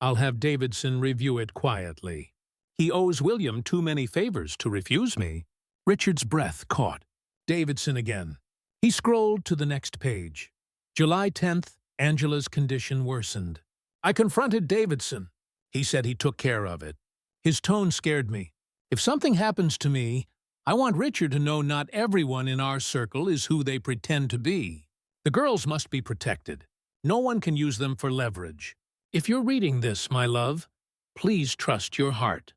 I'll have Davidson review it quietly. He owes William too many favors to refuse me. Richard's breath caught. Davidson again. He scrolled to the next page. July 10th, Angela's condition worsened. I confronted Davidson. He said he took care of it. His tone scared me. If something happens to me, I want Richard to know not everyone in our circle is who they pretend to be. The girls must be protected. No one can use them for leverage. If you're reading this, my love, please trust your heart,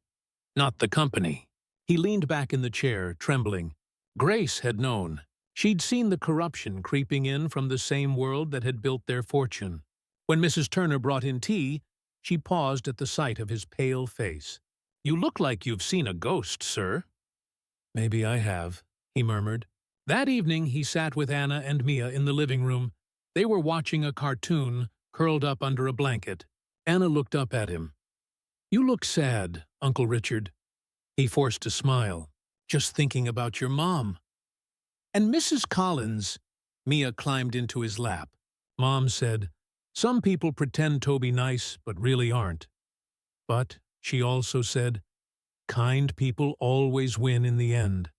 not the company. He leaned back in the chair, trembling. Grace had known. She'd seen the corruption creeping in from the same world that had built their fortune. When Mrs. Turner brought in tea, she paused at the sight of his pale face. You look like you've seen a ghost, sir. Maybe I have, he murmured. That evening he sat with Anna and Mia in the living room. They were watching a cartoon, curled up under a blanket. Anna looked up at him. You look sad, Uncle Richard. He forced a smile. Just thinking about your mom. And Mrs. Collins, Mia climbed into his lap. Mom said, some people pretend to be nice, but really aren't. But, she also said, kind people always win in the end.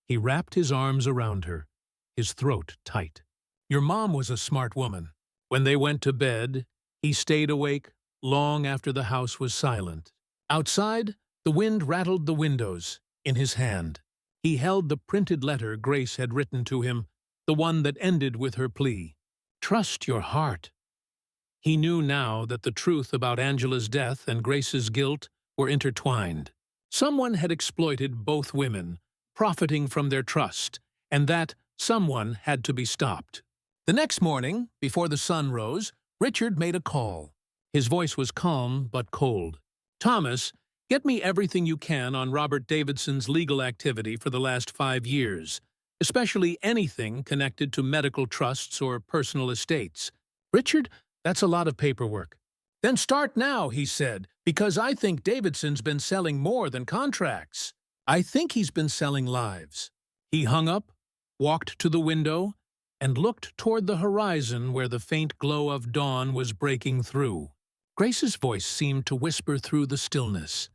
He wrapped his arms around her, his throat tight. Your mom was a smart woman. When they went to bed, he stayed awake long after the house was silent. Outside, the wind rattled the windows. In his hand, he held the printed letter Grace had written to him, the one that ended with her plea. Trust your heart. He knew now that the truth about Angela's death and Grace's guilt were intertwined. Someone had exploited both women, profiting from their trust, and that someone had to be stopped. The next morning, before the sun rose, Richard made a call. His voice was calm but cold. Thomas, get me everything you can on Robert Davidson's legal activity for the last 5 years, especially anything connected to medical trusts or personal estates. Richard, that's a lot of paperwork. Then start now, he said, because I think Davidson's been selling more than contracts. I think he's been selling lives. He hung up, walked to the window, and looked toward the horizon where the faint glow of dawn was breaking through. Grace's voice seemed to whisper through the stillness.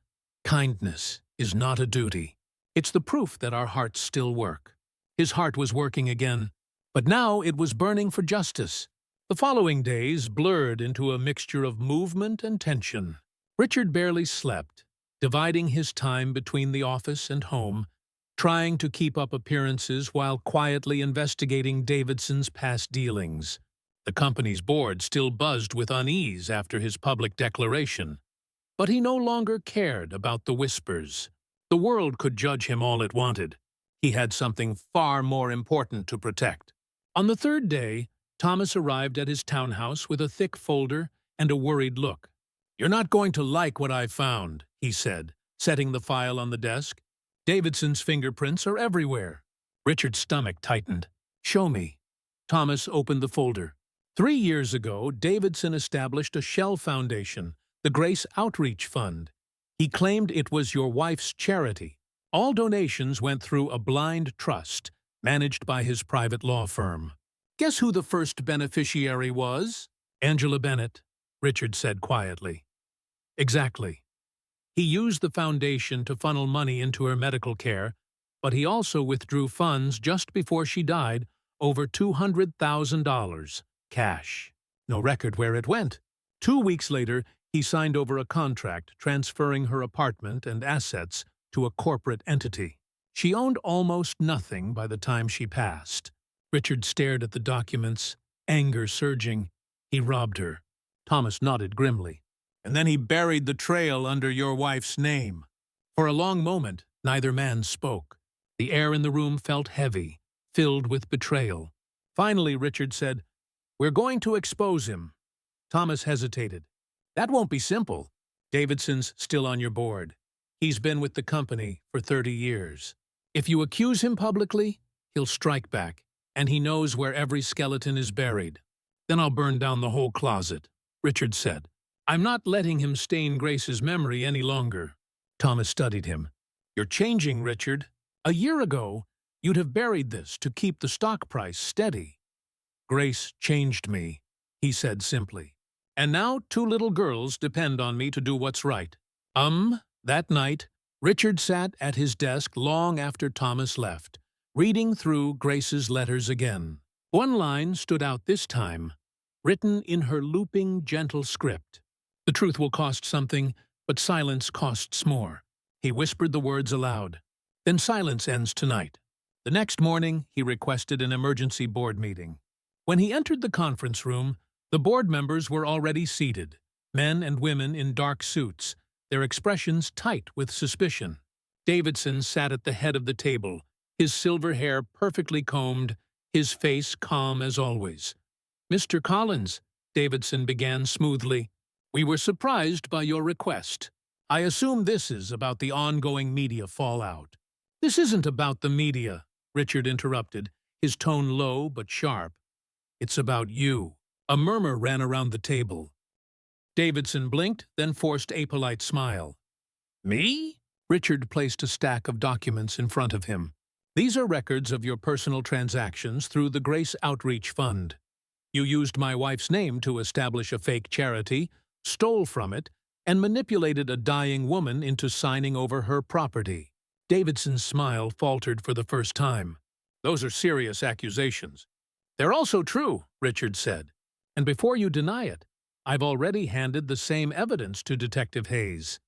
Kindness is not a duty. It's the proof that our hearts still work. His heart was working again, but now it was burning for justice. The following days blurred into a mixture of movement and tension. Richard barely slept, dividing his time between the office and home, trying to keep up appearances while quietly investigating Davidson's past dealings. The company's board still buzzed with unease after his public declaration. But he no longer cared about the whispers. The world could judge him all it wanted. He had something far more important to protect. On the third day, Thomas arrived at his townhouse with a thick folder and a worried look. You're not going to like what I've found, he said, setting the file on the desk. Davidson's fingerprints are everywhere. Richard's stomach tightened. Show me. Thomas opened the folder. 3 years ago, Davidson established a shell foundation, the Grace Outreach Fund. He claimed it was your wife's charity, All donations went through a blind trust managed by his private law firm. Guess who the first beneficiary was? Angela Bennett, Richard said quietly. Exactly. He used the foundation to funnel money into her medical care, but he also withdrew funds just before she died, over $200,000, cash. No record where it went. 2 weeks later, he signed over a contract transferring her apartment and assets to a corporate entity. She owned almost nothing by the time she passed. Richard stared at the documents, anger surging. He robbed her. Thomas nodded grimly. And then he buried the trail under your wife's name. For a long moment, neither man spoke. The air in the room felt heavy, filled with betrayal. Finally, Richard said, "We're going to expose him." Thomas hesitated. "That won't be simple. Davidson's still on your board. He's been with the company for 30 years. If you accuse him publicly, he'll strike back, and he knows where every skeleton is buried. Then I'll burn down the whole closet," Richard said. "I'm not letting him stain Grace's memory any longer." Thomas studied him. "You're changing, Richard. A year ago, you'd have buried this to keep the stock price steady." "Grace changed me," he said simply. "And now 2 little girls depend on me to do what's right." That night, Richard sat at his desk long after Thomas left, reading through Grace's letters again. One line stood out this time, written in her looping, gentle script. "The truth will cost something, but silence costs more." He whispered the words aloud. "Then silence ends tonight." The next morning, he requested an emergency board meeting. When he entered the conference room, the board members were already seated, men and women in dark suits, their expressions tight with suspicion. Davidson sat at the head of the table, his silver hair perfectly combed, his face calm as always. "Mr. Collins," Davidson began smoothly, "we were surprised by your request. I assume this is about the ongoing media fallout." "This isn't about the media," Richard interrupted, his tone low but sharp. "It's about you." A murmur ran around the table. Davidson blinked, then forced a polite smile. "Me?" Richard placed a stack of documents in front of him. "These are records of your personal transactions through the Grace Outreach Fund. You used my wife's name to establish a fake charity, stole from it, and manipulated a dying woman into signing over her property." Davidson's smile faltered for the first time. "Those are serious accusations." "They're also true," Richard said. "And before you deny it, I've already handed the same evidence to Detective Hayes."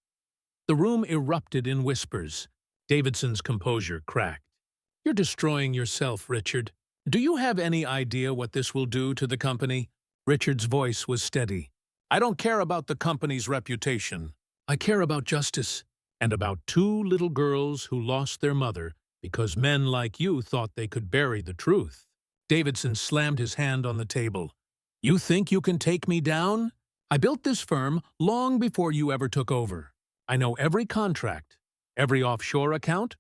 The room erupted in whispers. Davidson's composure cracked. "You're destroying yourself, Richard. Do you have any idea what this will do to the company?" Richard's voice was steady. "I don't care about the company's reputation. I care about justice, and about 2 little girls who lost their mother because men like you thought they could bury the truth." Davidson slammed his hand on the table. "You think you can take me down? I built this firm long before you ever took over. I know every contract, every offshore account."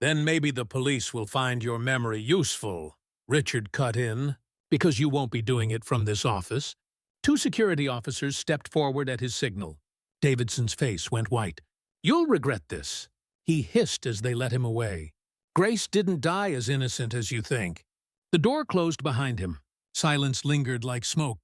"Then maybe the police will find your memory useful," Richard cut in, "because you won't be doing it from this office." 2 security officers stepped forward at his signal. Davidson's face went white. "You'll regret this," he hissed as they led him away. "Grace didn't die as innocent as you think." The door closed behind him. Silence lingered like smoke.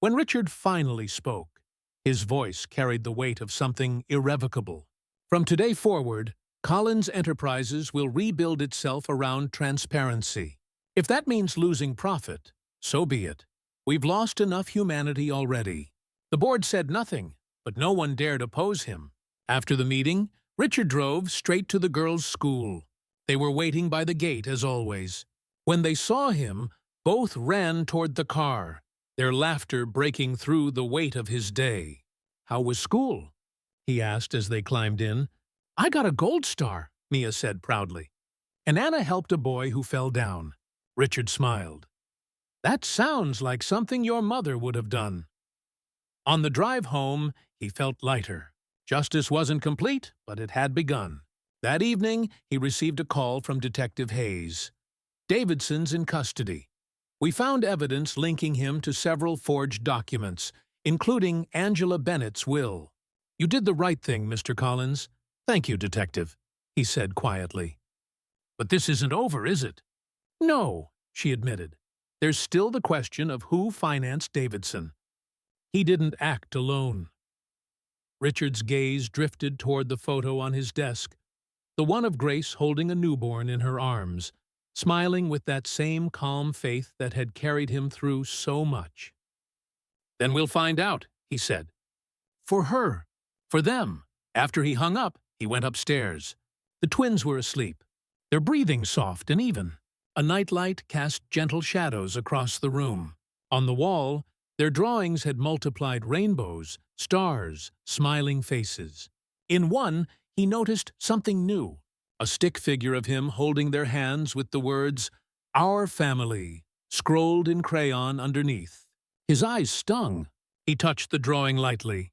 When Richard finally spoke, his voice carried the weight of something irrevocable. "From today forward, Collins Enterprises will rebuild itself around transparency. If that means losing profit, so be it. We've lost enough humanity already." The board said nothing, but no one dared oppose him. After the meeting, Richard drove straight to the girls' school. They were waiting by the gate as always. When they saw him, both ran toward the car, their laughter breaking through the weight of his day. "How was school?" he asked as they climbed in. "I got a gold star," Mia said proudly. "And Anna helped a boy who fell down." Richard smiled. "That sounds like something your mother would have done." On the drive home, he felt lighter. Justice wasn't complete, but it had begun. That evening, he received a call from Detective Hayes. "Davidson's in custody. We found evidence linking him to several forged documents, including Angela Bennett's will." "You did the right thing, Mr. Collins." "Thank you, Detective." he said quietly. But this isn't over, is it? No, she admitted. There's still the question of who financed Davidson. He didn't act alone. Richard's gaze drifted toward the photo on his desk, the one of Grace holding a newborn in her arms, smiling with that same calm faith that had carried him through so much. Then we'll find out, he said. For her. For them. After he hung up, he went upstairs. The twins were asleep, their breathing soft and even. A nightlight cast gentle shadows across the room. On the wall, their drawings had multiplied rainbows, stars, smiling faces. In one, he noticed something new, a stick figure of him holding their hands with the words, "Our family," scrolled in crayon underneath. His eyes stung. He touched the drawing lightly.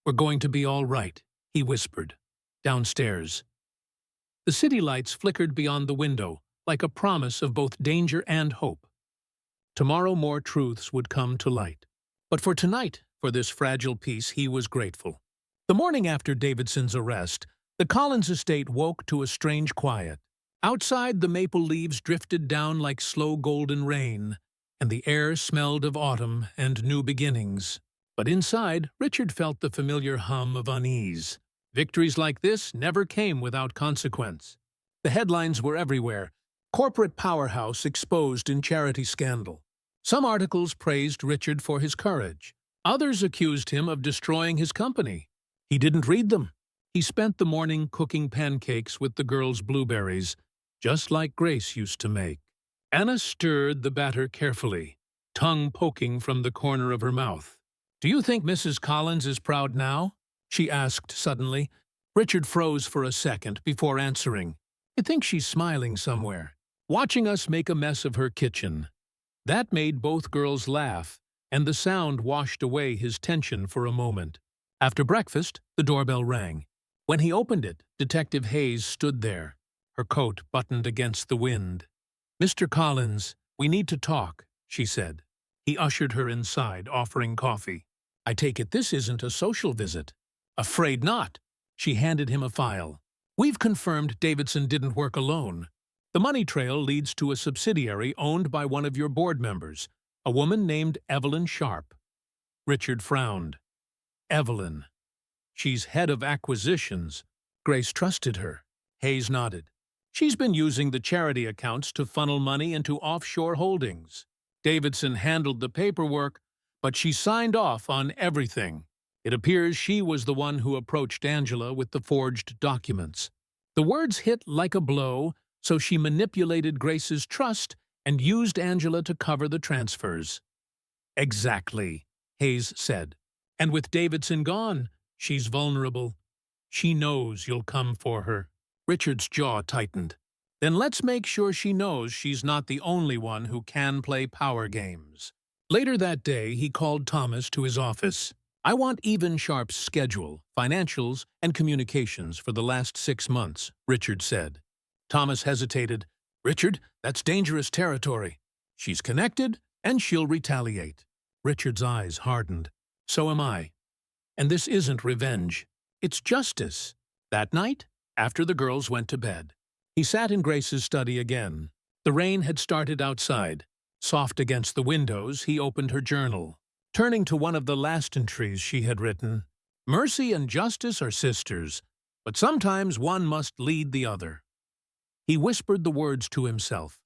"We're going to be all right," he whispered. Downstairs. The city lights flickered beyond the window, like a promise of both danger and hope. Tomorrow more truths would come to light. But for tonight, for this fragile peace, he was grateful. The morning after Davidson's arrest, the Collins estate woke to a strange quiet. Outside, the maple leaves drifted down like slow golden rain, and the air smelled of autumn and new beginnings. But inside, Richard felt the familiar hum of unease. Victories like this never came without consequence. The headlines were everywhere. Corporate powerhouse exposed in charity scandal. Some articles praised Richard for his courage. Others accused him of destroying his company. He didn't read them. He spent the morning cooking pancakes with the girls' blueberries, just like Grace used to make. Anna stirred the batter carefully, tongue poking from the corner of her mouth. "Do you think Mrs. Collins is proud now?" she asked suddenly. Richard froze for a second before answering. "I think she's smiling somewhere, watching us make a mess of her kitchen." That made both girls laugh, and the sound washed away his tension for a moment. After breakfast, the doorbell rang. When he opened it, Detective Hayes stood there, her coat buttoned against the wind. "Mr. Collins, we need to talk," she said. He ushered her inside, offering coffee. "I take it this isn't a social visit." "Afraid not." She handed him a file. "We've confirmed Davidson didn't work alone. The money trail leads to a subsidiary owned by one of your board members, a woman named Evelyn Sharp." Richard frowned. Evelyn. She's head of acquisitions. Grace trusted her. Hayes nodded. She's been using the charity accounts to funnel money into offshore holdings. Davidson handled the paperwork, but she signed off on everything. It appears she was the one who approached Angela with the forged documents. The words hit like a blow, so she manipulated Grace's trust and used Angela to cover the transfers. "Exactly," Hayes said. "And with Davidson gone, she's vulnerable. She knows you'll come for her." Richard's jaw tightened. "Then let's make sure she knows she's not the only one who can play power games." Later that day, he called Thomas to his office. "I want Evelyn Sharp's schedule, financials, and communications for the last 6 months," Richard said. Thomas hesitated. "Richard, that's dangerous territory. She's connected, and she'll retaliate." Richard's eyes hardened. "So am I. And this isn't revenge. It's justice." That night, after the girls went to bed, he sat in Grace's study again. The rain had started outside. Soft against the windows, he opened her journal. Turning to one of the last entries she had written, "Mercy and justice are sisters, but sometimes one must lead the other." He whispered the words to himself.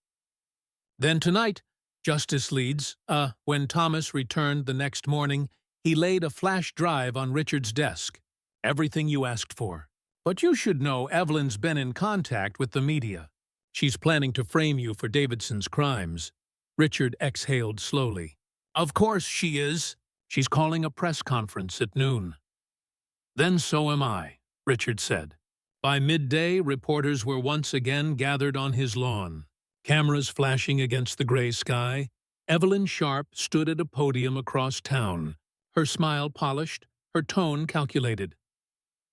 Then tonight, justice leads. When Thomas returned the next morning, he laid a flash drive on Richard's desk. "Everything you asked for. But you should know Evelyn's been in contact with the media. She's planning to frame you for Davidson's crimes." Richard exhaled slowly. "Of course she is. She's calling a press conference at noon." "Then so am I," Richard said. By midday, reporters were once again gathered on his lawn. Cameras flashing against the gray sky, Evelyn Sharp stood at a podium across town, her smile polished, her tone calculated.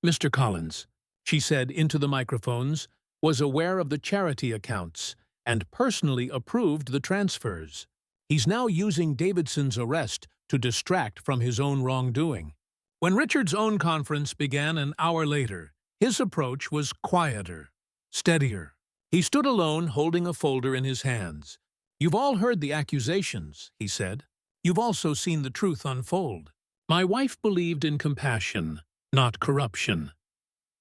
"Mr. Collins," she said into the microphones, "was aware of the charity accounts and personally approved the transfers. He's now using Davidson's arrest to distract from his own wrongdoing." When Richard's own conference began an hour later, his approach was quieter. steadier. He stood alone, holding a folder in his hands. "You've all heard the accusations," he said. "You've also seen the truth unfold. My wife believed in compassion, not corruption.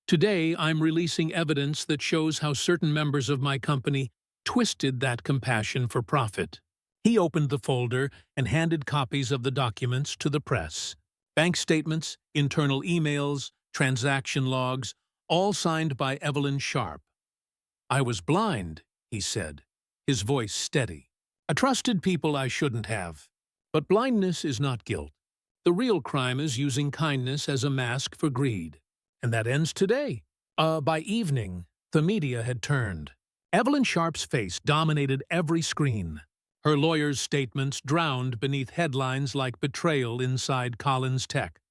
Today, I'm releasing evidence that shows how certain members of my company twisted that compassion for profit." He opened the folder and handed copies of the documents to the press. Bank statements, internal emails, transaction logs, all signed by Evelyn Sharp. "I was blind," he said, his voice steady. "I trusted people I shouldn't have. But blindness is not guilt. The real crime is using kindness as a mask for greed. And that ends today." By evening, the media had turned. Evelyn Sharp's face dominated every screen. Her lawyer's statements drowned beneath headlines like "Betrayal Inside Collins Tech."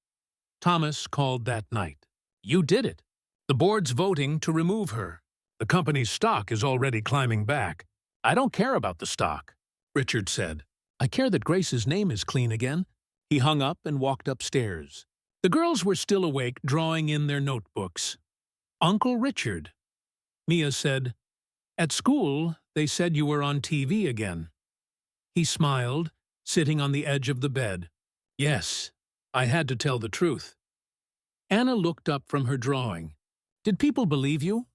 Thomas called that night. "You did it. The board's voting to remove her. The company's stock is already climbing back." "I don't care about the stock," Richard said. "I care that Grace's name is clean again." He hung up and walked upstairs. The girls were still awake, drawing in their notebooks. "Uncle Richard," Mia said, "at school they said you were on TV again." He smiled, sitting on the edge of the bed. "Yes, I had to tell the truth." Anna looked up from her drawing. "Did people believe you?"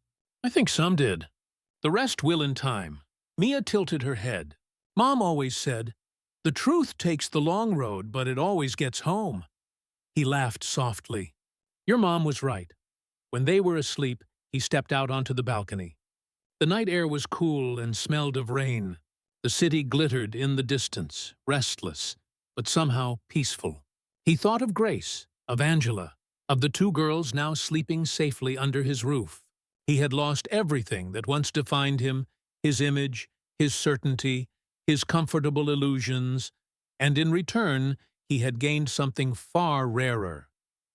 "I think some did. The rest will in time." Mia tilted her head. "Mom always said, 'The truth takes the long road, but it always gets home.'" He laughed softly. "Your mom was right." When they were asleep, he stepped out onto the balcony. The night air was cool and smelled of rain. The city glittered in the distance, restless, but somehow peaceful. He thought of Grace, of Angela, of the two girls now sleeping safely under his roof. He had lost everything that once defined him, his image, his certainty, his comfortable illusions, and in return, he had gained something far rarer: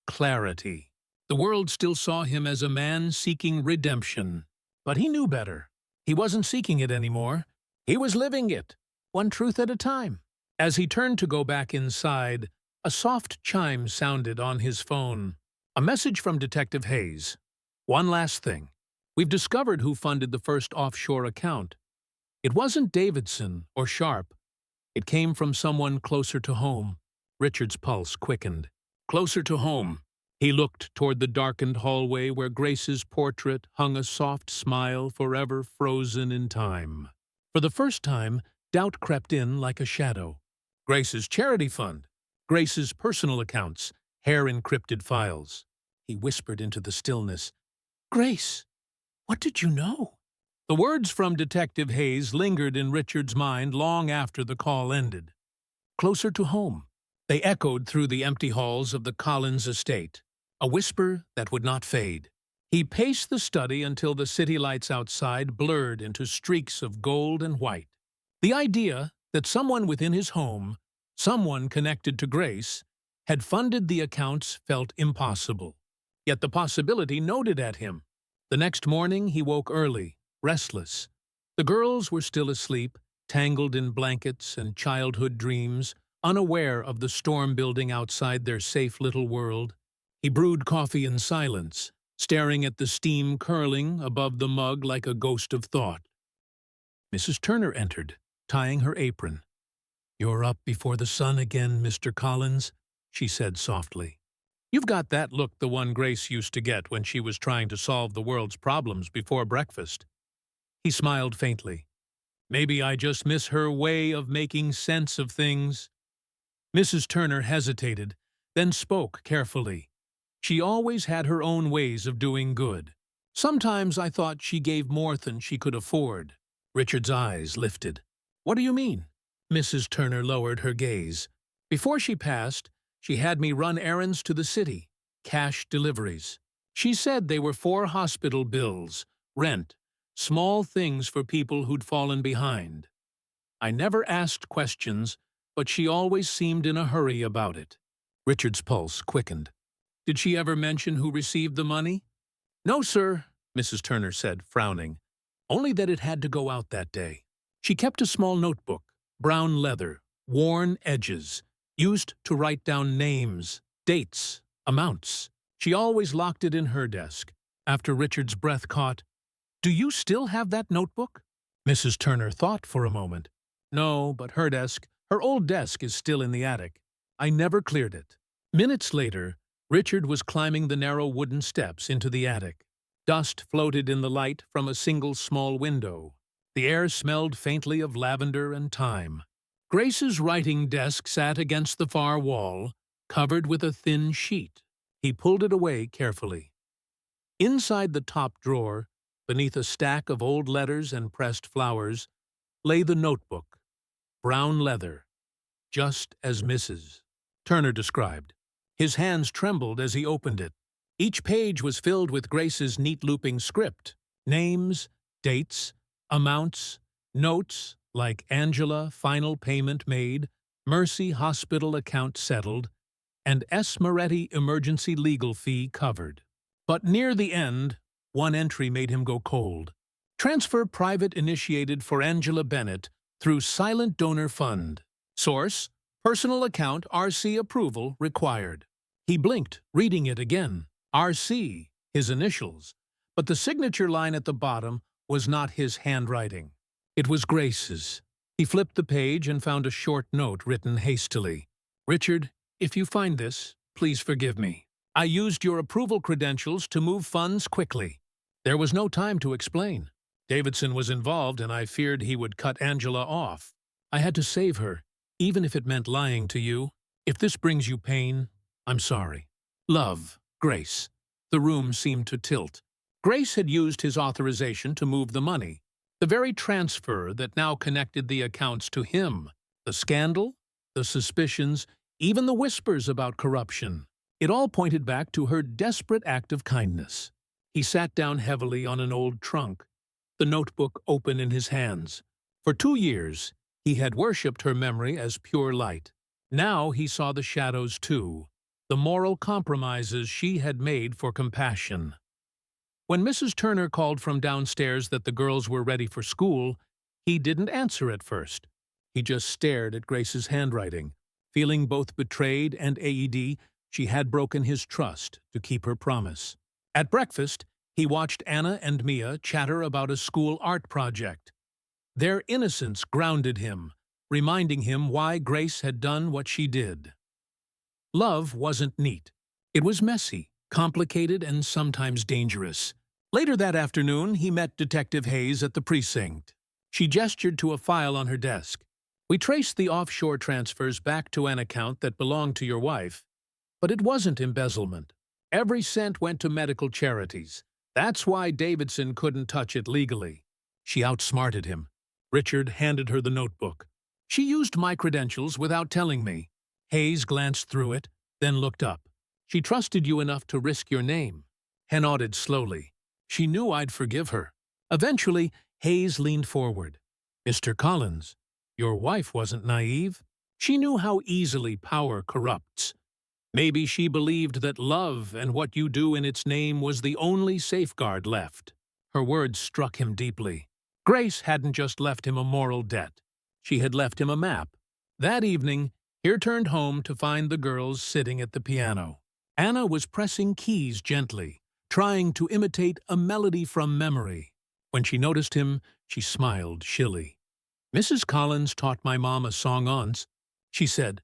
clarity. The world still saw him as a man seeking redemption, but he knew better. He wasn't seeking it anymore. He was living it, one truth at a time. As he turned to go back inside, a soft chime sounded on his phone. A message from Detective Hayes. "One last thing. We've discovered who funded the first offshore account. It wasn't Davidson or Sharp. It came from someone closer to home." Richard's pulse quickened. Closer to home. He looked toward the darkened hallway where Grace's portrait hung a soft smile forever frozen in time. For the first time, doubt crept in like a shadow. Grace's charity fund, Grace's personal accounts, hair-encrypted files. He whispered into the stillness, "Grace, what did you know?" The words from Detective Hayes lingered in Richard's mind long after the call ended. Closer to home. They echoed through the empty halls of the Collins estate, a whisper that would not fade. He paced the study until the city lights outside blurred into streaks of gold and white. The idea that someone within his home, someone connected to Grace, had funded the accounts felt impossible. Yet the possibility gnawed at him. The next morning he woke early, restless. The girls were still asleep, tangled in blankets and childhood dreams, unaware of the storm building outside their safe little world. He brewed coffee in silence, staring at the steam curling above the mug like a ghost of thought. Mrs. Turner entered, tying her apron. "You're up before the sun again, Mr. Collins," she said softly. "You've got that look the one Grace used to get when she was trying to solve the world's problems before breakfast." He smiled faintly. "Maybe I just miss her way of making sense of things." Mrs. Turner hesitated, then spoke carefully. "She always had her own ways of doing good. Sometimes I thought she gave more than she could afford." Richard's eyes lifted. "What do you mean?" Mrs. Turner lowered her gaze. "Before she passed, she had me run errands to the city, cash deliveries. She said they were 4 hospital bills, rent, small things for people who'd fallen behind. I never asked questions, but she always seemed in a hurry about it." Richard's pulse quickened. "Did she ever mention who received the money?" "No, sir," Mrs. Turner said, frowning. "Only that it had to go out that day. She kept a small notebook, brown leather, worn edges, used to write down names, dates, amounts. She always locked it in her desk." After Richard's breath caught, Do you still have that notebook? Mrs. Turner thought for a moment. No, but her old desk is still in the attic. I never cleared it. Minutes later, Richard was climbing the narrow wooden steps into the attic. Dust floated in the light from a single small window. The air smelled faintly of lavender and thyme. Grace's writing desk sat against the far wall, covered with a thin sheet. He pulled it away carefully. Inside the top drawer, beneath a stack of old letters and pressed flowers, lay the notebook, brown leather, just as Mrs. Turner described. His hands trembled as he opened it. Each page was filled with Grace's neat looping script, names, dates, amounts, notes like Angela, final payment made, Mercy hospital account settled, and S. Moretti emergency legal fee covered. But near the end, one entry made him go cold. Transfer private initiated for Angela Bennett through Silent Donor Fund. Source, personal account RC approval required. He blinked, reading it again. RC, his initials. But the signature line at the bottom was not his handwriting. It was Grace's. He flipped the page and found a short note written hastily. Richard, if you find this, please forgive me. I used your approval credentials to move funds quickly. There was no time to explain. Davidson was involved and I feared he would cut Angela off. I had to save her, even if it meant lying to you. If this brings you pain, I'm sorry. Love, Grace. The room seemed to tilt. Grace had used his authorization to move the money, the very transfer that now connected the accounts to him. The scandal, the suspicions, even the whispers about corruption. It all pointed back to her desperate act of kindness. He sat down heavily on an old trunk, the notebook open in his hands. For 2 years, he had worshipped her memory as pure light. Now he saw the shadows too, the moral compromises she had made for compassion. When Mrs. Turner called from downstairs that the girls were ready for school, he didn't answer at first. He just stared at Grace's handwriting. Feeling both betrayed and AED, she had broken his trust to keep her promise. At breakfast, he watched Anna and Mia chatter about a school art project. Their innocence grounded him, reminding him why Grace had done what she did. Love wasn't neat. It was messy, complicated, and sometimes dangerous. Later that afternoon, he met Detective Hayes at the precinct. She gestured to a file on her desk. We traced the offshore transfers back to an account that belonged to your wife, but it wasn't embezzlement. Every cent went to medical charities. That's why Davidson couldn't touch it legally. She outsmarted him. Richard handed her the notebook. She used my credentials without telling me. Hayes glanced through it, then looked up. She trusted you enough to risk your name. He nodded slowly. She knew I'd forgive her. Eventually, Hayes leaned forward. Mr. Collins, your wife wasn't naive. She knew how easily power corrupts. Maybe she believed that love and what you do in its name was the only safeguard left. Her words struck him deeply. Grace hadn't just left him a moral debt. She had left him a map. That evening, he returned home to find the girls sitting at the piano. Anna was pressing keys gently, trying to imitate a melody from memory. When she noticed him, she smiled shilly. Mrs. Collins taught my mom a song once, she said.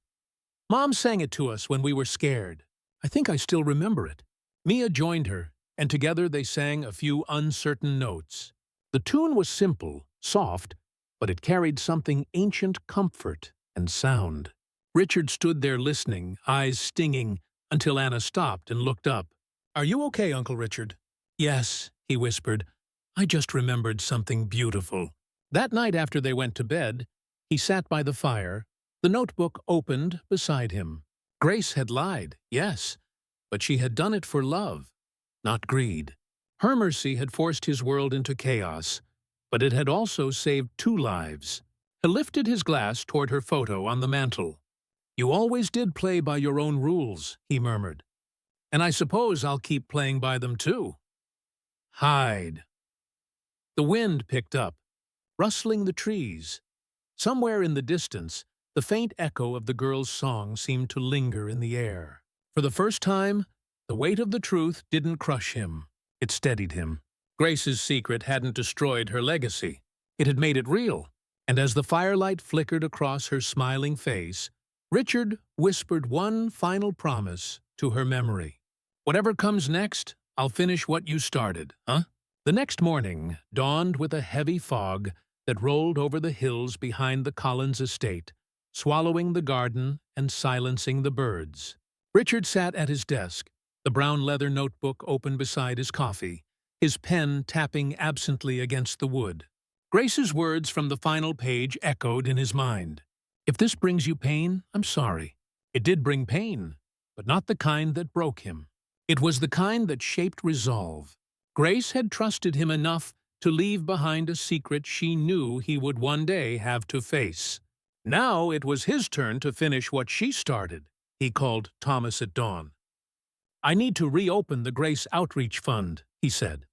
Mom sang it to us when we were scared. I think I still remember it. Mia joined her, and together they sang a few uncertain notes. The tune was simple, soft, but it carried something ancient comfort and sound. Richard stood there listening, eyes stinging, until Anna stopped and looked up. Are you okay, Uncle Richard? Yes, he whispered. I just remembered something beautiful. That night after they went to bed, he sat by the fire, the notebook opened beside him. Grace had lied, yes, but she had done it for love, not greed. Her mercy had forced his world into chaos, but it had also saved 2 lives. He lifted his glass toward her photo on the mantel. You always did play by your own rules, he murmured. And I suppose I'll keep playing by them too. Hide. The wind picked up, rustling the trees. Somewhere in the distance, the faint echo of the girl's song seemed to linger in the air. For the first time, the weight of the truth didn't crush him. It steadied him. Grace's secret hadn't destroyed her legacy. It had made it real. And as the firelight flickered across her smiling face, Richard whispered one final promise to her memory. "Whatever comes next, I'll finish what you started, huh?" The next morning dawned with a heavy fog that rolled over the hills behind the Collins estate, swallowing the garden and silencing the birds. Richard sat at his desk, the brown leather notebook open beside his coffee, his pen tapping absently against the wood. Grace's words from the final page echoed in his mind. "If this brings you pain, I'm sorry." It did bring pain, but not the kind that broke him. It was the kind that shaped resolve. Grace had trusted him enough to leave behind a secret she knew he would one day have to face. Now it was his turn to finish what she started. He called Thomas at dawn. "I need to reopen the Grace Outreach Fund," he said.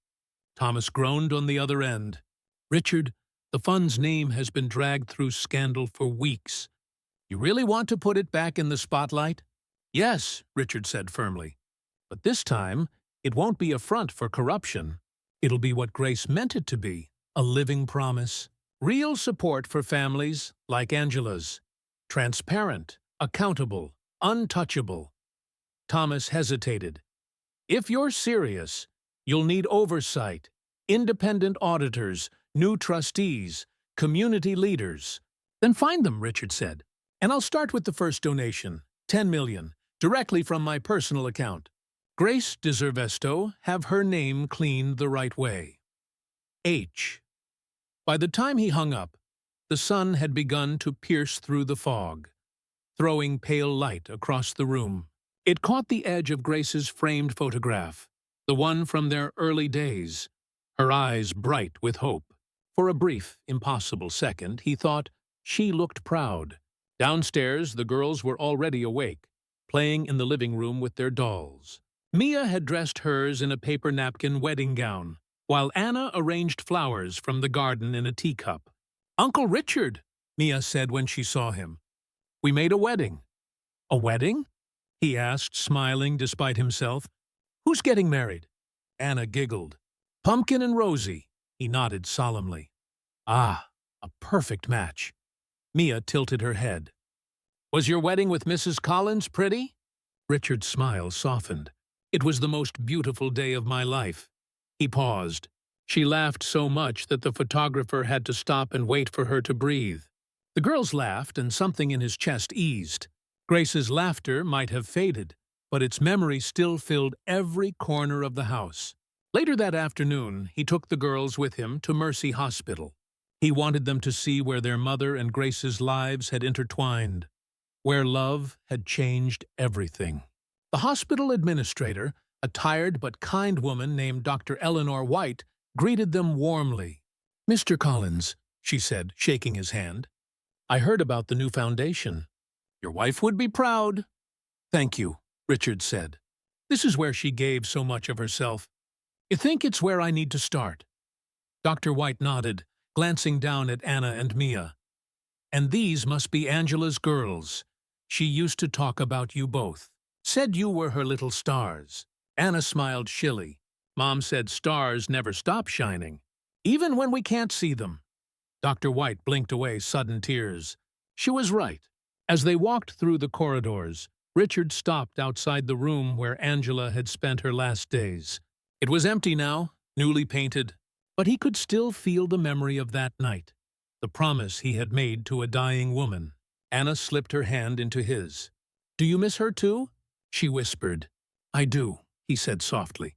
Thomas groaned on the other end. "Richard, the fund's name has been dragged through scandal for weeks. You really want to put it back in the spotlight?" "Yes," Richard said firmly. "But this time, it won't be a front for corruption. It'll be what Grace meant it to be, a living promise. Real support for families like Angela's. Transparent, accountable, untouchable." Thomas hesitated. "If you're serious, you'll need oversight, independent auditors, new trustees, community leaders." "Then find them," Richard said. "And I'll start with the first donation, 10 million, directly from my personal account. Grace deservesto have her name cleaned the right way. H." By the time he hung up, the sun had begun to pierce through the fog, throwing pale light across the room. It caught the edge of Grace's framed photograph, the one from their early days, her eyes bright with hope. For a brief, impossible second, he thought she looked proud. Downstairs, the girls were already awake, playing in the living room with their dolls. Mia had dressed hers in a paper napkin wedding gown, while Anna arranged flowers from the garden in a teacup. "Uncle Richard," Mia said when she saw him. "We made a wedding." "A wedding?" he asked, smiling despite himself. "Who's getting married?" Anna giggled. "Pumpkin and Rosie," he nodded solemnly. "Ah, a perfect match." Mia tilted her head. "Was your wedding with Mrs. Collins pretty?" Richard's smile softened. "It was the most beautiful day of my life." He paused. She laughed so much that the photographer had to stop and wait for her to breathe. The girls laughed, and something in his chest eased. Grace's laughter might have faded, but its memory still filled every corner of the house. Later that afternoon, he took the girls with him to Mercy Hospital. He wanted them to see where their mother and Grace's lives had intertwined, where love had changed everything. The hospital administrator, a tired but kind woman named Dr. Eleanor White, greeted them warmly. "Mr. Collins," she said, shaking his hand, "I heard about the new foundation. Your wife would be proud." "Thank you," Richard said. "This is where she gave so much of herself. You think it's where I need to start?" Dr. White nodded, glancing down at Anna and Mia. "And these must be Angela's girls. She used to talk about you both. Said you were her little stars." Anna smiled shilly. "Mom said stars never stop shining, even when we can't see them." Dr. White blinked away sudden tears. She was right. As they walked through the corridors, Richard stopped outside the room where Angela had spent her last days. It was empty now, newly painted, but he could still feel the memory of that night, the promise he had made to a dying woman. Anna slipped her hand into his. "Do you miss her too?" she whispered. "I do," he said softly.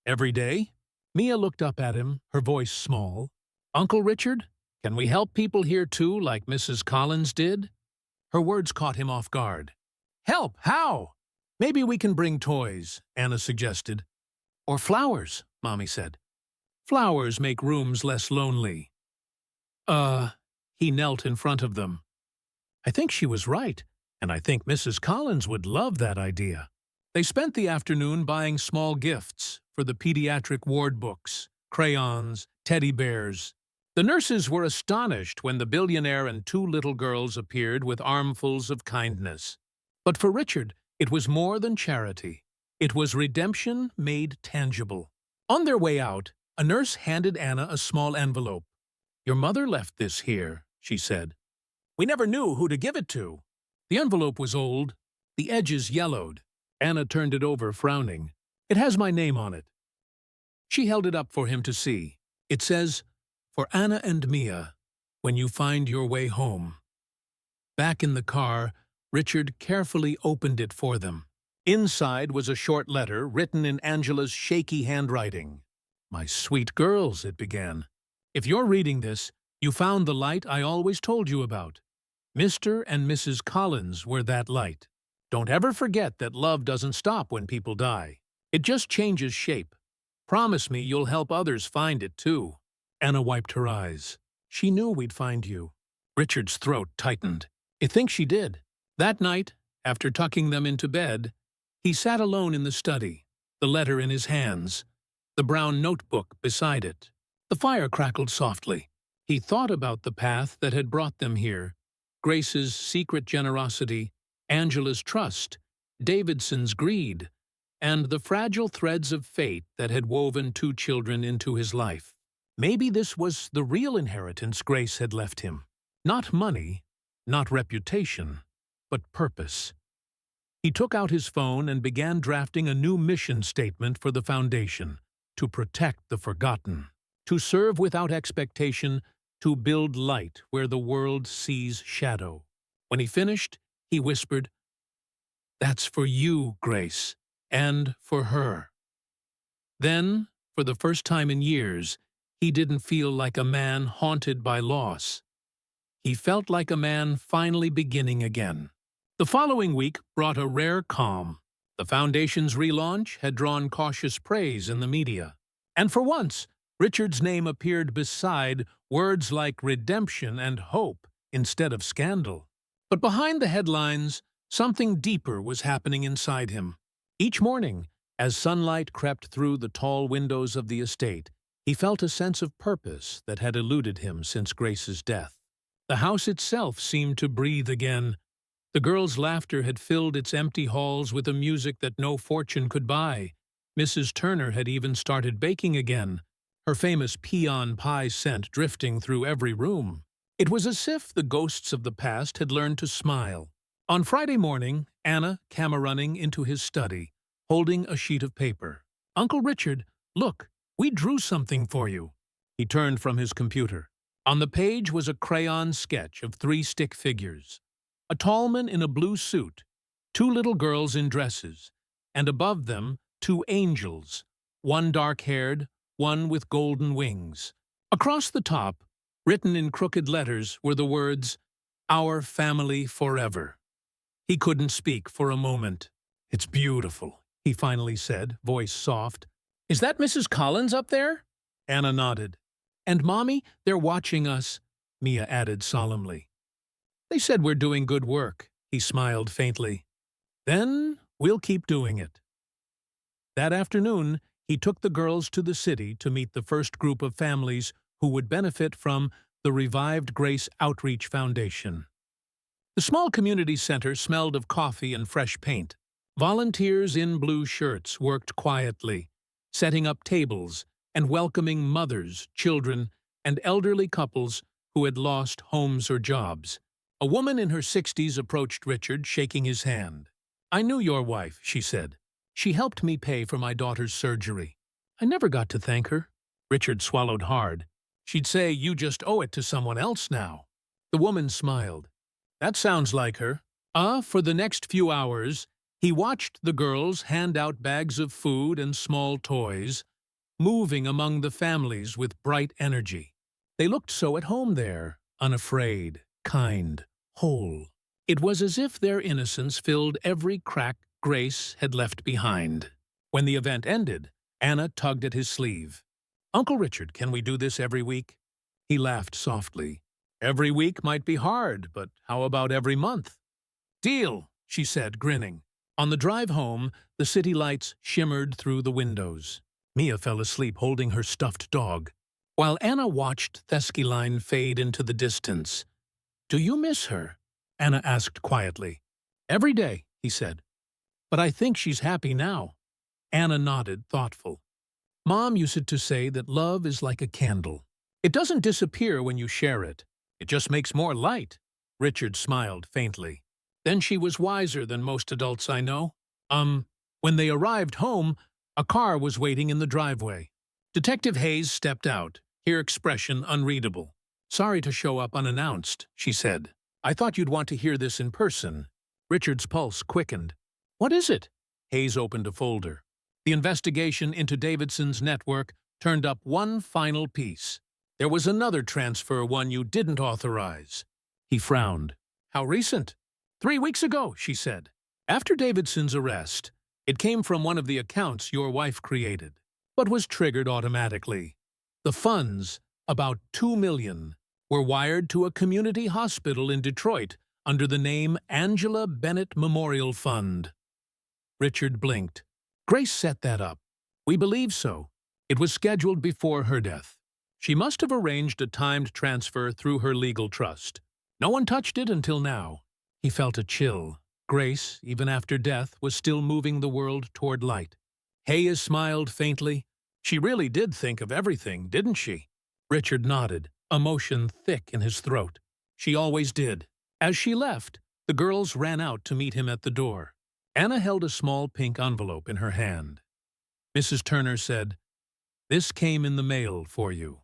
"Every day?" Mia looked up at him, her voice small. "Uncle Richard, can we help people here too, like Mrs. Collins did?" Her words caught him off guard. "Help? How?" "Maybe we can bring toys," Anna suggested. "Or flowers," Mommy said. "Flowers make rooms less lonely." He knelt in front of them. I think she was right, and I think Mrs. Collins would love that idea. They spent the afternoon buying small gifts for the pediatric ward books, crayons, teddy bears. The nurses were astonished when the billionaire and two little girls appeared with armfuls of kindness. But for Richard, it was more than charity. It was redemption made tangible. On their way out, A nurse handed Anna a small envelope. "Your mother left this here," she said. "We never knew who to give it to." The envelope was old, the edges yellowed. Anna turned it over, frowning. "It has my name on it." She held it up for him to see. It says, "For Anna and Mia, when you find your way home." Back in the car, Richard carefully opened it for them. Inside was a short letter written in Angela's shaky handwriting. "My sweet girls," it began. "If you're reading this, you found the light I always told you about. Mr. and Mrs. Collins were that light. Don't ever forget that love doesn't stop when people die. It just changes shape. Promise me you'll help others find it, too." Anna wiped her eyes. "She knew we'd find you." Richard's throat tightened. I think she did. That night, after tucking them into bed, he sat alone in the study, the letter in his hands, the brown notebook beside it. The fire crackled softly. He thought about the path that had brought them here, Grace's secret generosity, Angela's trust, Davidson's greed, and the fragile threads of fate that had woven two children into his life. Maybe this was the real inheritance Grace had left him. Not money, not reputation, but purpose. He took out his phone and began drafting a new mission statement for the foundation: to protect the forgotten, to serve without expectation, to build light where the world sees shadow. When he finished, he whispered, "That's for you, Grace, and for her." Then, for the first time in years, he didn't feel like a man haunted by loss. He felt like a man finally beginning again. The following week brought a rare calm. The Foundation's relaunch had drawn cautious praise in the media. And for once, Richard's name appeared beside words like redemption and hope instead of scandal. But behind the headlines, something deeper was happening inside him. Each morning, as sunlight crept through the tall windows of the estate, he felt a sense of purpose that had eluded him since Grace's death. The house itself seemed to breathe again. The girls' laughter had filled its empty halls with a music that no fortune could buy. Mrs. Turner had even started baking again, her famous peon pie scent drifting through every room. It was as if the ghosts of the past had learned to smile. On Friday morning, Anna came running into his study, holding a sheet of paper. "Uncle Richard, look, we drew something for you." He turned from his computer. On the page was a crayon sketch of 3 stick figures. A tall man in a blue suit, 2 little girls in dresses, and above them 2 angels, one dark-haired, one with golden wings. Across the top, written in crooked letters, were the words, "Our family forever." He couldn't speak for a moment. "It's beautiful," he finally said, voice soft. "Is that Mrs. Collins up there?" Anna nodded. "And, Mommy, they're watching us," Mia added solemnly. "They said we're doing good work," he smiled faintly. "Then we'll keep doing it." That afternoon, he took the girls to the city to meet the first group of families who would benefit from the revived Grace Outreach Foundation. The small community center smelled of coffee and fresh paint. Volunteers in blue shirts worked quietly, setting up tables and welcoming mothers, children, and elderly couples who had lost homes or jobs. A woman in her 60s approached Richard, shaking his hand. "I knew your wife," she said. "She helped me pay for my daughter's surgery." "I never got to thank her." Richard swallowed hard. "She'd say you just owe it to someone else now." The woman smiled. "That sounds like her." For the next few hours, he watched the girls hand out bags of food and small toys, moving among the families with bright energy. They looked so at home there, unafraid, kind, whole. It was as if their innocence filled every crack Grace had left behind. When the event ended, Anna tugged at his sleeve. "Uncle Richard, can we do this every week?" He laughed softly. "Every week might be hard, but how about every month?" "Deal," she said, grinning. On the drive home, the city lights shimmered through the windows. Mia fell asleep holding her stuffed dog, while Anna watched Theskyline fade into the distance. "Do you miss her?" Anna asked quietly. "Every day," he said. "But I think she's happy now." Anna nodded, thoughtful. Mom used to say that love is like a candle. It doesn't disappear when you share it. It just makes more light. Richard smiled faintly. Then she was wiser than most adults I know. When they arrived home, a car was waiting in the driveway. Detective Hayes stepped out, her expression unreadable. "Sorry to show up unannounced," she said. "I thought you'd want to hear this in person." Richard's pulse quickened. "What is it?" Hayes opened a folder. The investigation into Davidson's network turned up one final piece. "There was another transfer, one you didn't authorize." He frowned. "How recent?" "3 weeks ago," she said. "After Davidson's arrest. It came from one of the accounts your wife created, but was triggered automatically. The funds, about $2 million, were wired to a community hospital in Detroit under the name Angela Bennett Memorial Fund." Richard blinked. "Grace set that up." "We believe so. It was scheduled before her death. She must have arranged a timed transfer through her legal trust. No one touched it until now." He felt a chill. Grace, even after death, was still moving the world toward light. Hayes smiled faintly. "She really did think of everything, didn't she?" Richard nodded, emotion thick in his throat. "She always did." As she left, the girls ran out to meet him at the door. Anna held a small pink envelope in her hand. Mrs. Turner said, "This came in the mail for you."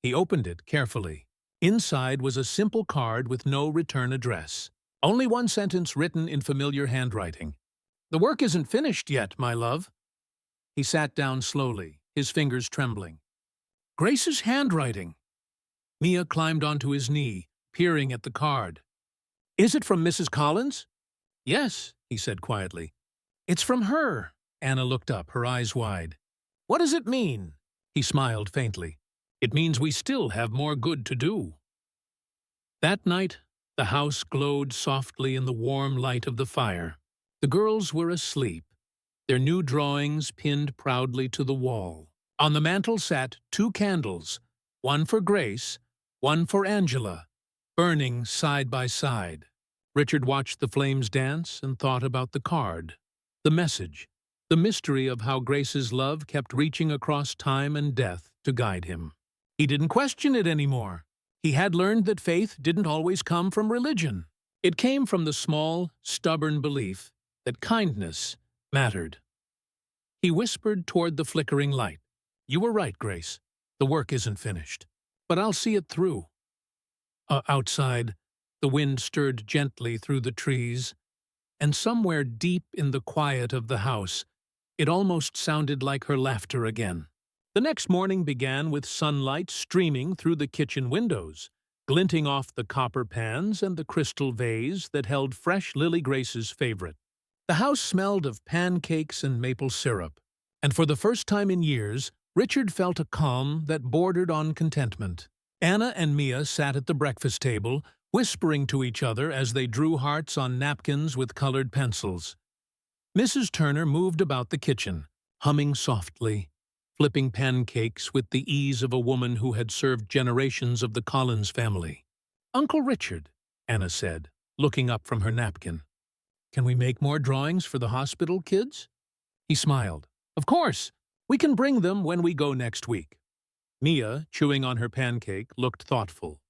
He opened it carefully. Inside was a simple card with no return address. Only one sentence written in familiar handwriting. "The work isn't finished yet, my love." He sat down slowly, his fingers trembling. "Grace's handwriting." Mia climbed onto his knee, peering at the card. "Is it from Mrs. Collins?" "Yes," he said quietly. "It's from her." Anna looked up, her eyes wide. "What does it mean?" He smiled faintly. "It means we still have more good to do." That night, the house glowed softly in the warm light of the fire. The girls were asleep, their new drawings pinned proudly to the wall. On the mantel sat 2 candles, one for Grace, one for Angela, burning side by side. Richard watched the flames dance and thought about the card, the message, the mystery of how Grace's love kept reaching across time and death to guide him. He didn't question it anymore. He had learned that faith didn't always come from religion. It came from the small, stubborn belief that kindness mattered. He whispered toward the flickering light. "You were right, Grace. The work isn't finished. But I'll see it through." Outside, the wind stirred gently through the trees, and somewhere deep in the quiet of the house, it almost sounded like her laughter again. The next morning began with sunlight streaming through the kitchen windows, glinting off the copper pans and the crystal vase that held fresh Lily Grace's favorite. The house smelled of pancakes and maple syrup, and for the first time in years, Richard felt a calm that bordered on contentment. Anna and Mia sat at the breakfast table, whispering to each other as they drew hearts on napkins with colored pencils. Mrs. Turner moved about the kitchen, humming softly, flipping pancakes with the ease of a woman who had served generations of the Collins family. "Uncle Richard," Anna said, looking up from her napkin. "Can we make more drawings for the hospital kids?" He smiled. "Of course. We can bring them when we go next week." Mia, chewing on her pancake, looked thoughtful.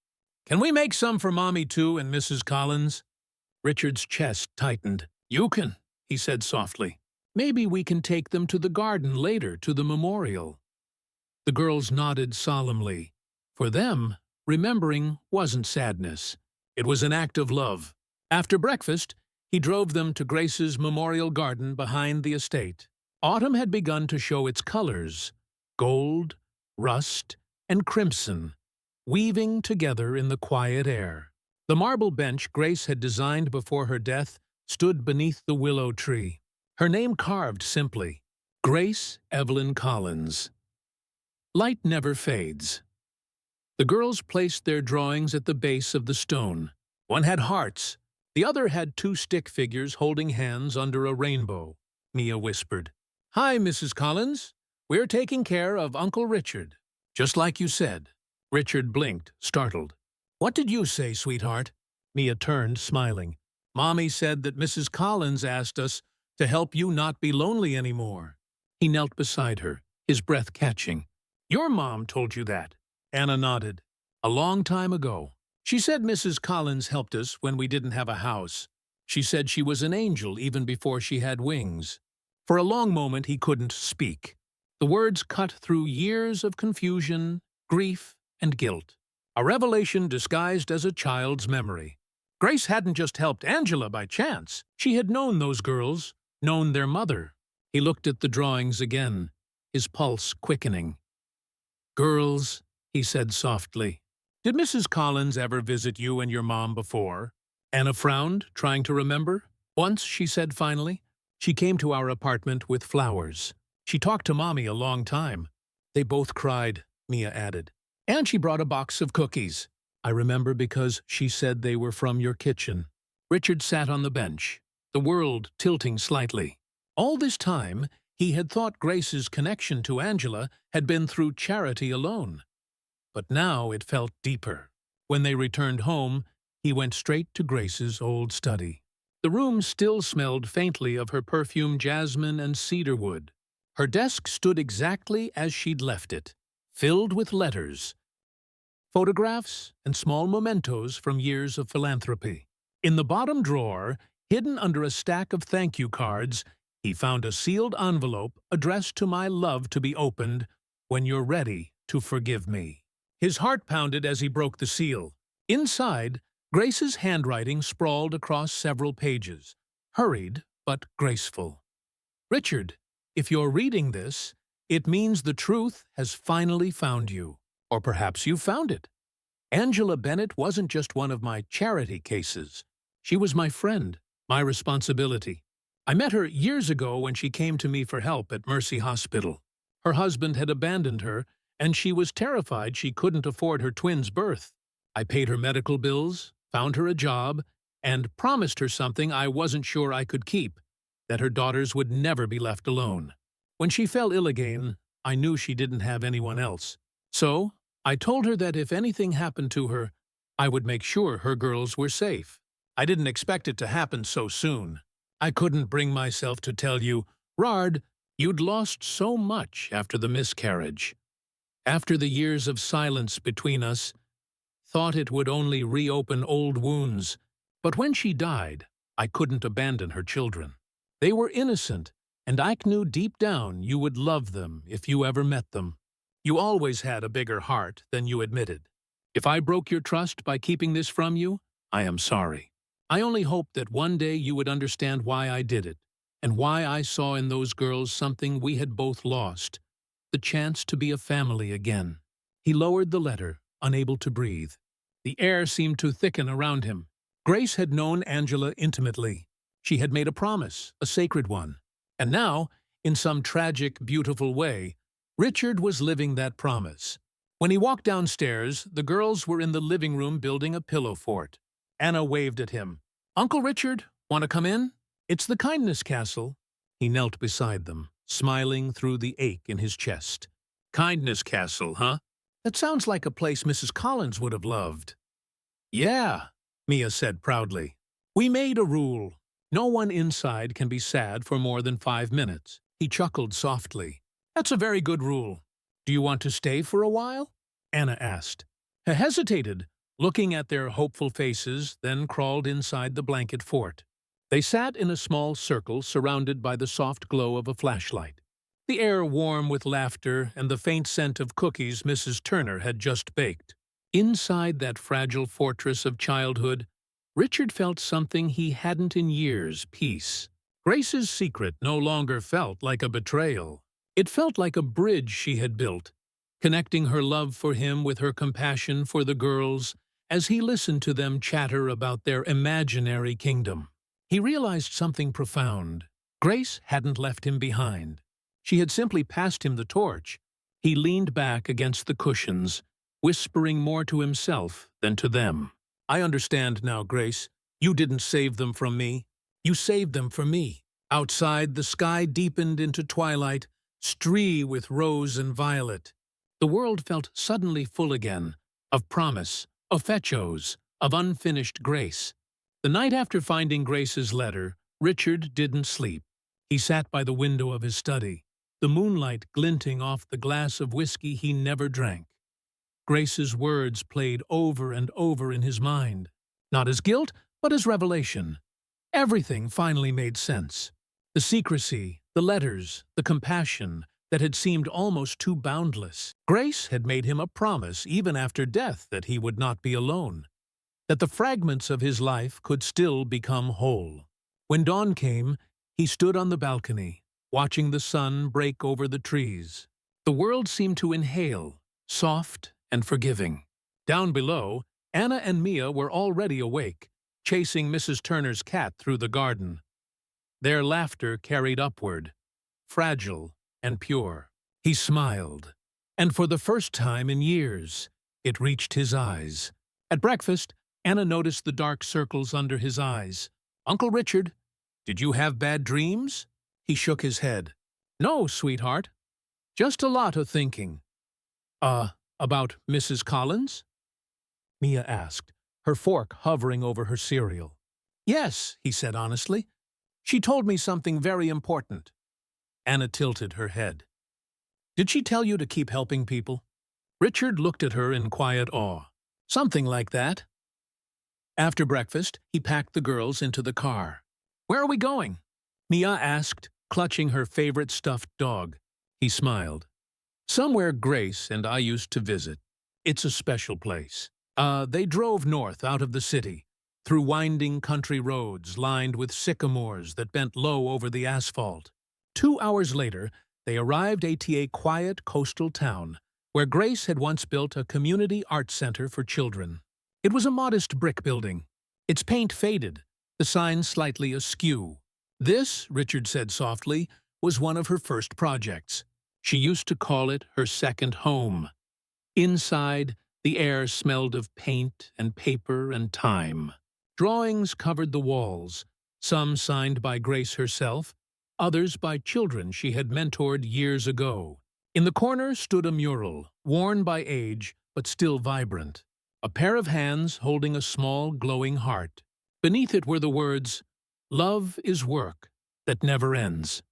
"Can we make some for Mommy too and Mrs. Collins?" Richard's chest tightened. "You can," he said softly. "Maybe we can take them to the garden later, to the memorial." The girls nodded solemnly. For them, remembering wasn't sadness. It was an act of love. After breakfast, he drove them to Grace's memorial garden behind the estate. Autumn had begun to show its colors, gold, rust, and crimson, weaving together in the quiet air. The marble bench Grace had designed before her death stood beneath the willow tree. Her name carved simply, Grace Evelyn Collins. Light never fades. The girls placed their drawings at the base of the stone. One had hearts. The other had 2 stick figures holding hands under a rainbow. Mia whispered, "Hi, Mrs. Collins. We're taking care of Uncle Richard." "Just like you said." Richard blinked, startled. "What did you say, sweetheart?" Mia turned, smiling. "Mommy said that Mrs. Collins asked us to help you not be lonely anymore." He knelt beside her, his breath catching. "Your mom told you that?" Anna nodded. "A long time ago. She said Mrs. Collins helped us when we didn't have a house. She said she was an angel even before she had wings." For a long moment he couldn't speak. The words cut through years of confusion, grief, and guilt. A revelation disguised as a child's memory. Grace hadn't just helped Angela by chance. She had known those girls, known their mother. He looked at the drawings again, his pulse quickening. "Girls," he said softly. "Did Mrs. Collins ever visit you and your mom before?" Anna frowned, trying to remember. "Once," she said finally. "She came to our apartment with flowers. She talked to Mommy a long time." "They both cried," Mia added. "And she brought a box of cookies. I remember because she said they were from your kitchen." Richard sat on the bench, the world tilting slightly. All this time, he had thought Grace's connection to Angela had been through charity alone. But now it felt deeper. When they returned home, he went straight to Grace's old study. The room still smelled faintly of her perfume jasmine and cedarwood. Her desk stood exactly as she'd left it, filled with letters, photographs, and small mementos from years of philanthropy. In the bottom drawer, hidden under a stack of thank you cards, he found a sealed envelope addressed to "My love to be opened when you're ready to forgive me." His heart pounded as he broke the seal. Inside, Grace's handwriting sprawled across several pages, hurried but graceful. "Richard, if you're reading this, it means the truth has finally found you. Or perhaps you found it. Angela Bennett wasn't just one of my charity cases. She was my friend, my responsibility. I met her years ago when she came to me for help at Mercy Hospital. Her husband had abandoned her, and she was terrified she couldn't afford her twins' birth. I paid her medical bills, found her a job, and promised her something I wasn't sure I could keep, that her daughters would never be left alone. When she fell ill again, I knew she didn't have anyone else. So, I told her that if anything happened to her, I would make sure her girls were safe. I didn't expect it to happen so soon. I couldn't bring myself to tell you, 'Rard, you'd lost so much after the miscarriage.' After the years of silence between us, thought it would only reopen old wounds. But when she died, I couldn't abandon her children. They were innocent, and I knew deep down you would love them if you ever met them. You always had a bigger heart than you admitted. If I broke your trust by keeping this from you, I am sorry. I only hoped that one day you would understand why I did it, and why I saw in those girls something we had both lost, the chance to be a family again." He lowered the letter, unable to breathe. The air seemed to thicken around him. Grace had known Angela intimately. She had made a promise, a sacred one. And now, in some tragic, beautiful way, Richard was living that promise. When he walked downstairs, the girls were in the living room building a pillow fort. Anna waved at him. "Uncle Richard, want to come in? It's the Kindness Castle." He knelt beside them, smiling through the ache in his chest. "Kindness Castle, huh? That sounds like a place Mrs. Collins would have loved." "Yeah," Mia said proudly. "We made a rule. No one inside can be sad for more than 5 minutes." He chuckled softly. "That's a very good rule. Do you want to stay for a while?" Anna asked. He hesitated, looking at their hopeful faces, then crawled inside the blanket fort. They sat in a small circle surrounded by the soft glow of a flashlight, the air warm with laughter and the faint scent of cookies Mrs. Turner had just baked. Inside that fragile fortress of childhood, Richard felt something he hadn't in years: peace. Grace's secret no longer felt like a betrayal. It felt like a bridge she had built, connecting her love for him with her compassion for the girls as he listened to them chatter about their imaginary kingdom. He realized something profound. Grace hadn't left him behind. She had simply passed him the torch. He leaned back against the cushions, whispering more to himself than to them. "I understand now, Grace. You didn't save them from me. You saved them for me." Outside, the sky deepened into twilight, stree with rose and violet. The world felt suddenly full again, of promise, of fechos, of unfinished grace. The night after finding Grace's letter, Richard didn't sleep. He sat by the window of his study, the moonlight glinting off the glass of whiskey he never drank. Grace's words played over and over in his mind, not as guilt, but as revelation. Everything finally made sense. The secrecy, the letters, the compassion that had seemed almost too boundless. Grace had made him a promise even after death that he would not be alone, that the fragments of his life could still become whole. When dawn came, he stood on the balcony, watching the sun break over the trees. The world seemed to inhale, soft and forgiving. Down below, Anna and Mia were already awake, chasing Mrs. Turner's cat through the garden. Their laughter carried upward, fragile and pure. He smiled, and for the first time in years, it reached his eyes. At breakfast, Anna noticed the dark circles under his eyes. "Uncle Richard, did you have bad dreams?" He shook his head. "No, sweetheart. Just a lot of thinking." About Mrs. Collins?" Mia asked, her fork hovering over her cereal. "Yes," he said honestly. "She told me something very important." Anna tilted her head. "Did she tell you to keep helping people?" Richard looked at her in quiet awe. "Something like that." After breakfast, he packed the girls into the car. "Where are we going?" Mia asked, clutching her favorite stuffed dog. He smiled. "Somewhere Grace and I used to visit. It's a special place." They drove north out of the city, through winding country roads lined with sycamores that bent low over the asphalt. 2 hours later, they arrived at a quiet coastal town, where Grace had once built a community art center for children. It was a modest brick building, its paint faded, the sign slightly askew. This, Richard said softly, was one of her first projects. She used to call it her second home. Inside, the air smelled of paint and paper and time. Drawings covered the walls, some signed by Grace herself, others by children she had mentored years ago. In the corner stood a mural, worn by age but still vibrant. A pair of hands holding a small glowing heart. Beneath it were the words, "Love is work that never ends."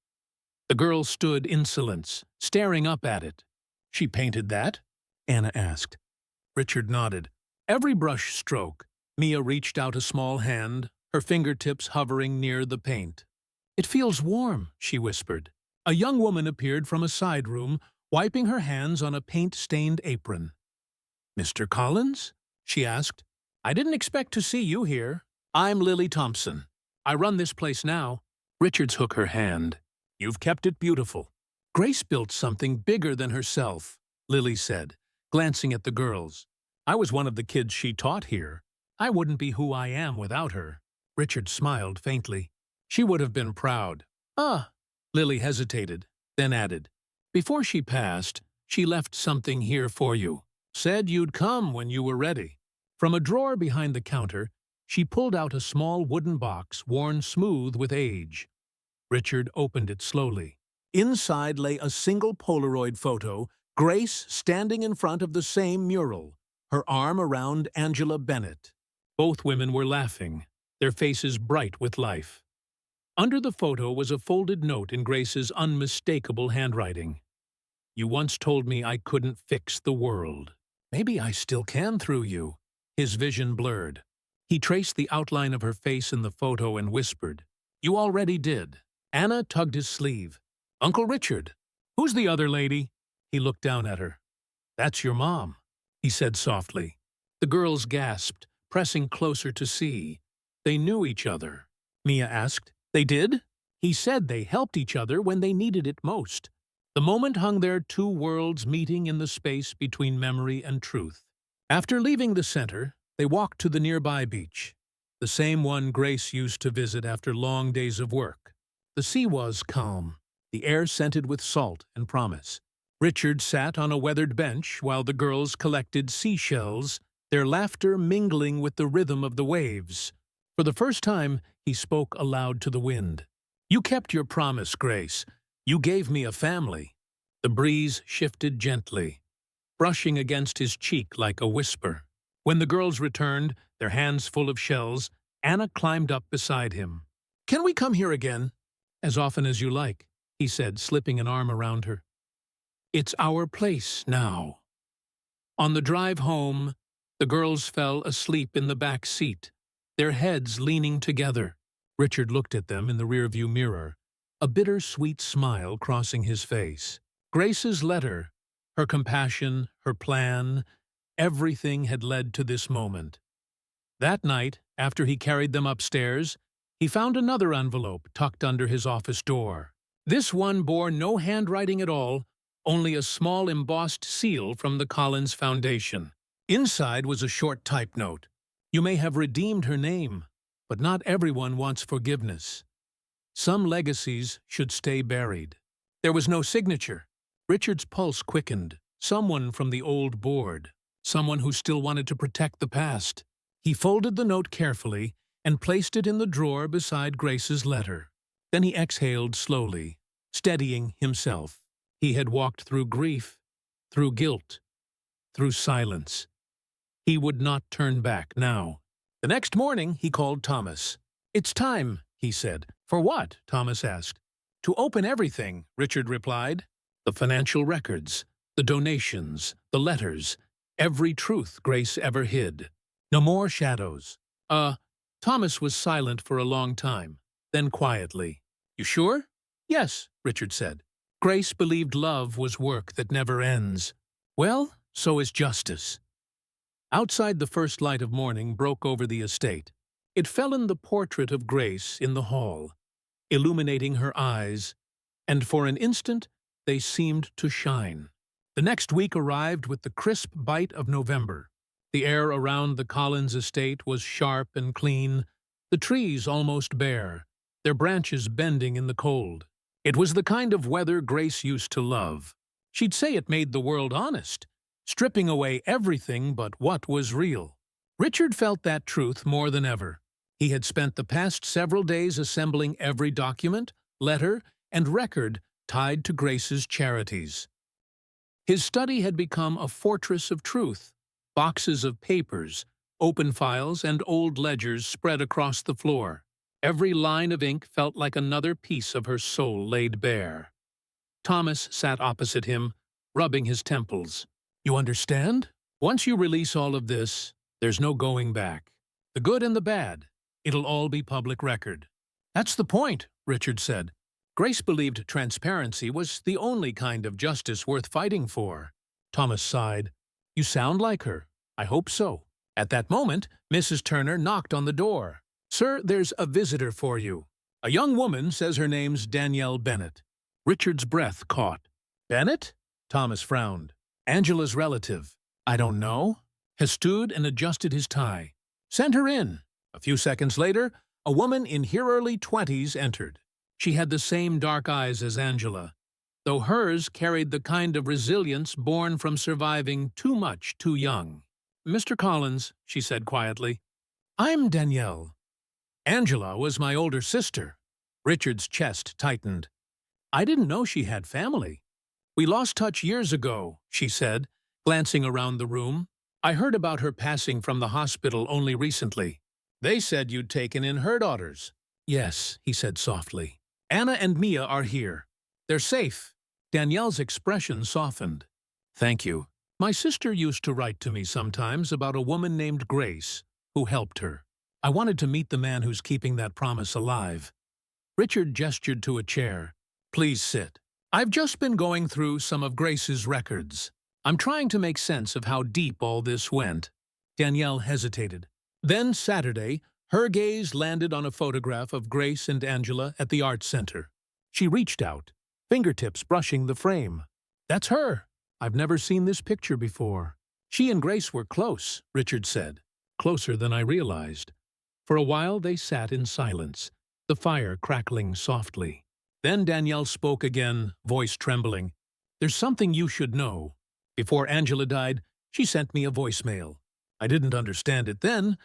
The girl stood in insolence, staring up at it. "She painted that?" Anna asked. Richard nodded. Every brush stroke, Mia reached out a small hand, her fingertips hovering near the paint. "It feels warm," she whispered. A young woman appeared from a side room, wiping her hands on a paint-stained apron. "Mr. Collins?" she asked. "I didn't expect to see you here. I'm Lily Thompson. I run this place now." Richard took her hand. "You've kept it beautiful." "Grace built something bigger than herself," Lily said, glancing at the girls. "I was one of the kids she taught here. I wouldn't be who I am without her." Richard smiled faintly. "She would have been proud." Lily hesitated, then added, "Before she passed, she left something here for you. Said you'd come when you were ready." From a drawer behind the counter, she pulled out a small wooden box worn smooth with age. Richard opened it slowly. Inside lay a single Polaroid photo, Grace standing in front of the same mural, her arm around Angela Bennett. Both women were laughing, their faces bright with life. Under the photo was a folded note in Grace's unmistakable handwriting. "You once told me I couldn't fix the world. Maybe I still can through you." His vision blurred. He traced the outline of her face in the photo and whispered, "You already did." Anna tugged his sleeve. "Uncle Richard, who's the other lady?" He looked down at her. "That's your mom," he said softly. The girls gasped, pressing closer to see. They knew each other. Mia asked, "They did?" He said they helped each other when they needed it most. The moment hung there, two worlds meeting in the space between memory and truth. After leaving the center, they walked to the nearby beach, the same one Grace used to visit after long days of work. The sea was calm, the air scented with salt and promise. Richard sat on a weathered bench while the girls collected seashells, their laughter mingling with the rhythm of the waves. For the first time, he spoke aloud to the wind. "You kept your promise, Grace. You gave me a family." The breeze shifted gently, brushing against his cheek like a whisper. When the girls returned, their hands full of shells, Anna climbed up beside him. "Can we come here again?" "As often as you like." he said, slipping an arm around her. It's our place now. On the drive home, the girls fell asleep in the back seat, their heads leaning together. Richard looked at them in the rearview mirror, a bitter-sweet smile crossing his face. Grace's letter, her compassion, her plan, everything had led to this moment. That night, after he carried them upstairs, he found another envelope tucked under his office door. This one bore no handwriting at all, only a small embossed seal from the Collins Foundation. Inside was a short type note. You may have redeemed her name, but not everyone wants forgiveness. Some legacies should stay buried. There was no signature. Richard's pulse quickened. Someone from the old board. Someone who still wanted to protect the past. He folded the note carefully and placed it in the drawer beside Grace's letter. Then he exhaled slowly, steadying himself. He had walked through grief, through guilt, through silence. He would not turn back now. The next morning, he called Thomas. "It's time," he said. "For what?" Thomas asked. "To open everything," Richard replied. "The financial records, the donations, the letters, every truth Grace ever hid. No more shadows." Thomas was silent for a long time, then quietly. "You sure?" "Yes," Richard said. "Grace believed love was work that never ends. Well, so is justice." Outside, the first light of morning broke over the estate. It fell in the portrait of Grace in the hall, illuminating her eyes, and for an instant they seemed to shine. The next week arrived with the crisp bite of November. The air around the Collins estate was sharp and clean, the trees almost bare, their branches bending in the cold. It was the kind of weather Grace used to love. She'd say it made the world honest, stripping away everything but what was real. Richard felt that truth more than ever. He had spent the past several days assembling every document, letter, and record tied to Grace's charities. His study had become a fortress of truth, boxes of papers, open files, and old ledgers spread across the floor. Every line of ink felt like another piece of her soul laid bare. Thomas sat opposite him, rubbing his temples. "You understand? Once you release all of this, there's no going back. The good and the bad, it'll all be public record." "That's the point," Richard said. Grace believed transparency was the only kind of justice worth fighting for. Thomas sighed. "You sound like her. I hope so." At that moment, Mrs. Turner knocked on the door. "Sir, there's a visitor for you. A young woman says her name's Danielle Bennett." Richard's breath caught. "Bennett?" Thomas frowned. "Angela's relative." "I don't know." He stood and adjusted his tie. "Send her in." A few seconds later, a woman in her early 20s entered. She had the same dark eyes as Angela, though hers carried the kind of resilience born from surviving too much too young. "Mr. Collins," she said quietly, "I'm Danielle. Angela was my older sister." Richard's chest tightened. "I didn't know she had family." "We lost touch years ago," she said, glancing around the room. "I heard about her passing from the hospital only recently. They said you'd taken in her daughters." "Yes," he said softly. "Anna and Mia are here. They're safe." Danielle's expression softened. "Thank you. My sister used to write to me sometimes about a woman named Grace who helped her. I wanted to meet the man who's keeping that promise alive." Richard gestured to a chair. "Please sit. I've just been going through some of Grace's records. I'm trying to make sense of how deep all this went." Danielle hesitated. Then Saturday, her gaze landed on a photograph of Grace and Angela at the Art Center. She reached out, fingertips brushing the frame. "That's her. I've never seen this picture before." "She and Grace were close," Richard said. "Closer than I realized." For a while they sat in silence, the fire crackling softly. Then Danielle spoke again, voice trembling. "There's something you should know. Before Angela died, she sent me a voicemail. I didn't understand it then,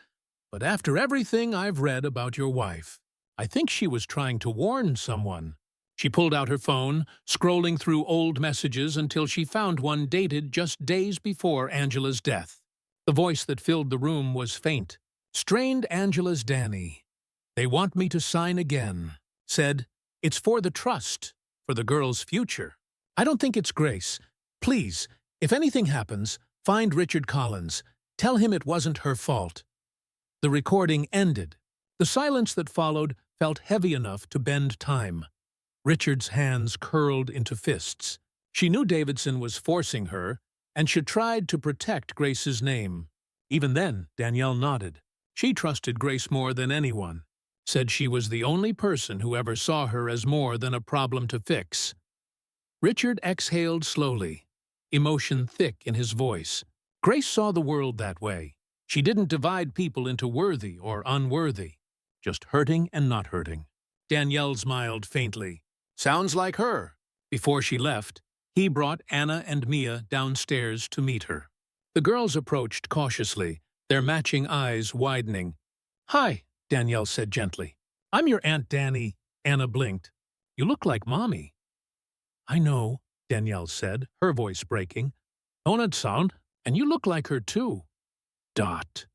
but after everything I've read about your wife, I think she was trying to warn someone." She pulled out her phone, scrolling through old messages until she found one dated just days before Angela's death. The voice that filled the room was faint. "Strained Angela's Danny. They want me to sign again. Said, it's for the trust, for the girl's future. I don't think it's Grace. Please, if anything happens, find Richard Collins. Tell him it wasn't her fault. The recording ended. The silence that followed felt heavy enough to bend time. Richard's hands curled into fists. She knew Davidson was forcing her, and she tried to protect Grace's name. Even then, Danielle nodded. She trusted Grace more than anyone, said she was the only person who ever saw her as more than a problem to fix. Richard exhaled slowly, emotion thick in his voice. Grace saw the world that way. She didn't divide people into worthy or unworthy, just hurting and not hurting. Danielle smiled faintly. Sounds like her. Before she left, he brought Anna and Mia downstairs to meet her. The girls approached cautiously, their matching eyes widening. Hi, Danielle said gently. I'm your Aunt Danny. Anna blinked. You look like Mommy. I know, Danielle said, her voice breaking. Don't it sound? And you look like her too. Dot.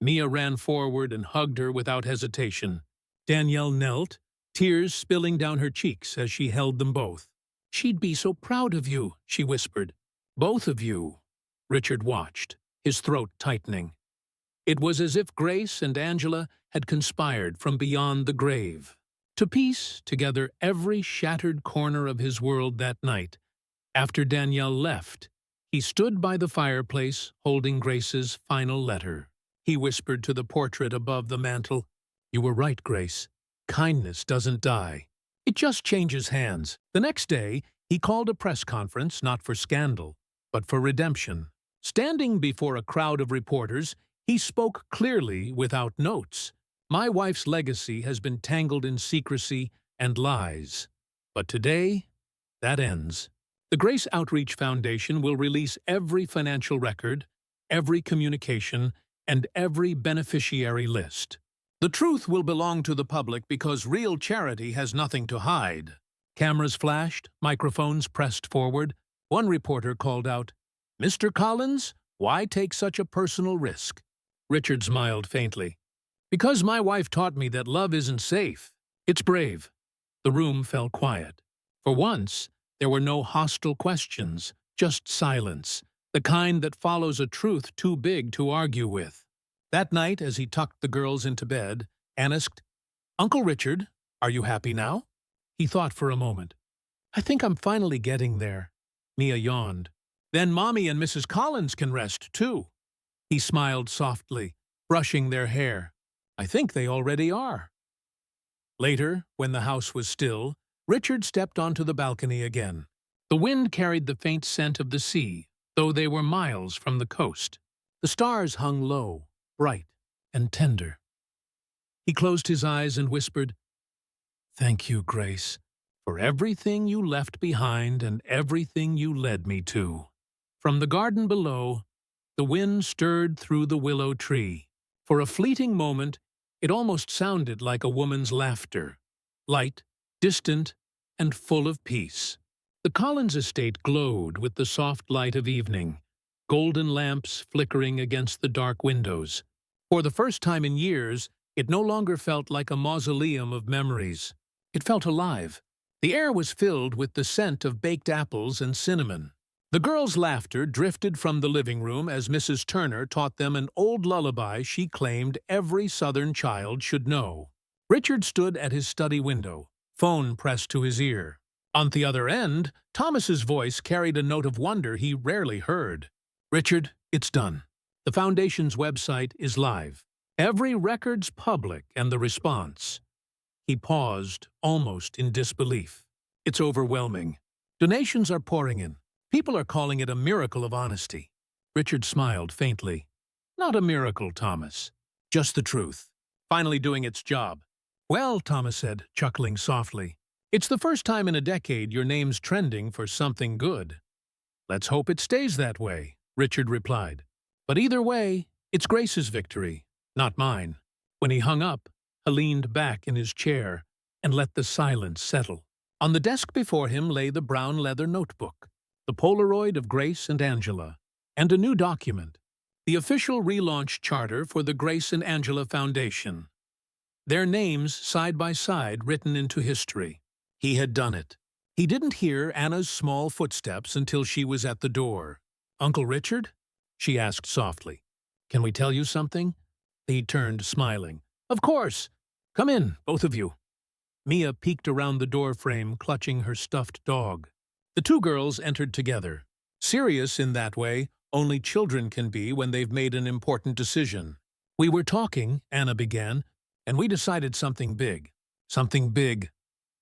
Mia ran forward and hugged her without hesitation. Danielle knelt, tears spilling down her cheeks as she held them both. She'd be so proud of you, she whispered. Both of you. Richard watched, his throat tightening. It was as if Grace and Angela had conspired from beyond the grave to piece together every shattered corner of his world that night. After Danielle left, he stood by the fireplace holding Grace's final letter. He whispered to the portrait above the mantel, You were right, Grace. Kindness doesn't die. It just changes hands. The next day, he called a press conference not for scandal, but for redemption. Standing before a crowd of reporters, he spoke clearly without notes. My wife's legacy has been tangled in secrecy and lies. But today, that ends. The Grace Outreach Foundation will release every financial record, every communication, and every beneficiary list. The truth will belong to the public because real charity has nothing to hide. Cameras flashed, microphones pressed forward. One reporter called out, Mr. Collins, why take such a personal risk? Richard smiled faintly. Because my wife taught me that love isn't safe. It's brave. The room fell quiet. For once, there were no hostile questions, just silence, the kind that follows a truth too big to argue with. That night, as he tucked the girls into bed, Anne asked, Uncle Richard, are you happy now? He thought for a moment. I think I'm finally getting there. Mia yawned. Then Mommy and Mrs. Collins can rest, too. He smiled softly, brushing their hair. I think they already are. Later, when the house was still, Richard stepped onto the balcony again. The wind carried the faint scent of the sea, though they were miles from the coast. The stars hung low, bright and tender. He closed his eyes and whispered, Thank you, Grace, for everything you left behind and everything you led me to. From the garden below, the wind stirred through the willow tree. For a fleeting moment, it almost sounded like a woman's laughter, light, distant, and full of peace. The Collins estate glowed with the soft light of evening, golden lamps flickering against the dark windows. For the first time in years, it no longer felt like a mausoleum of memories. It felt alive. The air was filled with the scent of baked apples and cinnamon. The girls' laughter drifted from the living room as Mrs. Turner taught them an old lullaby she claimed every Southern child should know. Richard stood at his study window, phone pressed to his ear. On the other end, Thomas's voice carried a note of wonder he rarely heard. Richard, it's done. The Foundation's website is live. Every record's public, and the response. He paused, almost in disbelief. It's overwhelming. Donations are pouring in. People are calling it a miracle of honesty. Richard smiled faintly. Not a miracle, Thomas. Just the truth. Finally doing its job. Well, Thomas said, chuckling softly, it's the first time in a decade your name's trending for something good. Let's hope it stays that way, Richard replied. But either way, it's Grace's victory, not mine. When he hung up, he leaned back in his chair and let the silence settle. On the desk before him lay the brown leather notebook, the Polaroid of Grace and Angela, and a new document, the official relaunch charter for the Grace and Angela Foundation. Their names side by side written into history. He had done it. He didn't hear Anna's small footsteps until she was at the door. "Uncle Richard?" she asked softly. "Can we tell you something?" He turned, smiling. "Of course. Come in, both of you." Mia peeked around the doorframe, clutching her stuffed dog. The two girls entered together. Serious in that way only children can be when they've made an important decision. "We were talking," Anna began, "and we decided something big." "Something big?"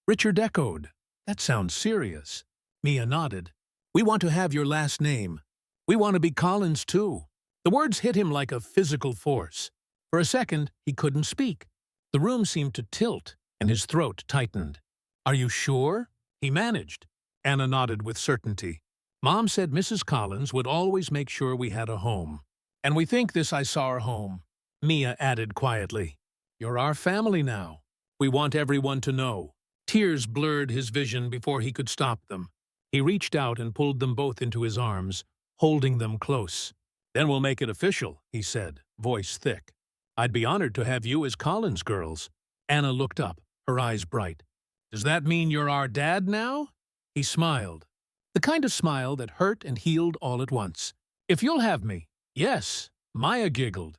Richard echoed. "That sounds serious." Mia nodded. "We want to have your last name. We want to be Collins, too." The words hit him like a physical force. For a second, he couldn't speak. The room seemed to tilt, and his throat tightened. "Are you sure?" He managed. Anna nodded with certainty. "Mom said Mrs. Collins would always make sure we had a home. And we think this is our home," Mia added quietly. "You're our family now. We want everyone to know." Tears blurred his vision before he could stop them. He reached out and pulled them both into his arms, holding them close. "Then we'll make it official," he said, voice thick. "I'd be honored to have you as Collins girls." Anna looked up, her eyes bright. "Does that mean you're our dad now?" He smiled. The kind of smile that hurt and healed all at once. "If you'll have me." "Yes," Maya giggled.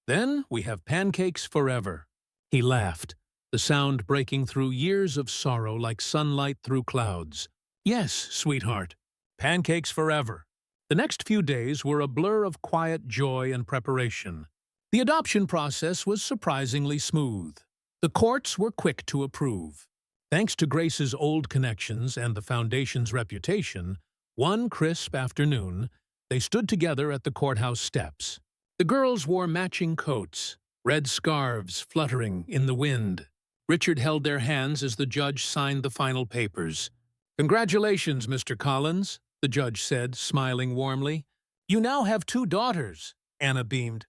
"Then we have pancakes forever." He laughed, the sound breaking through years of sorrow like sunlight through clouds. "Yes, sweetheart. Pancakes forever." The next few days were a blur of quiet joy and preparation. The adoption process was surprisingly smooth. The courts were quick to approve. Thanks to Grace's old connections and the Foundation's reputation, one crisp afternoon, they stood together at the courthouse steps. The girls wore matching coats, red scarves fluttering in the wind. Richard held their hands as the judge signed the final papers. "Congratulations, Mr. Collins," the judge said, smiling warmly. "You now have 2 daughters," Anna beamed.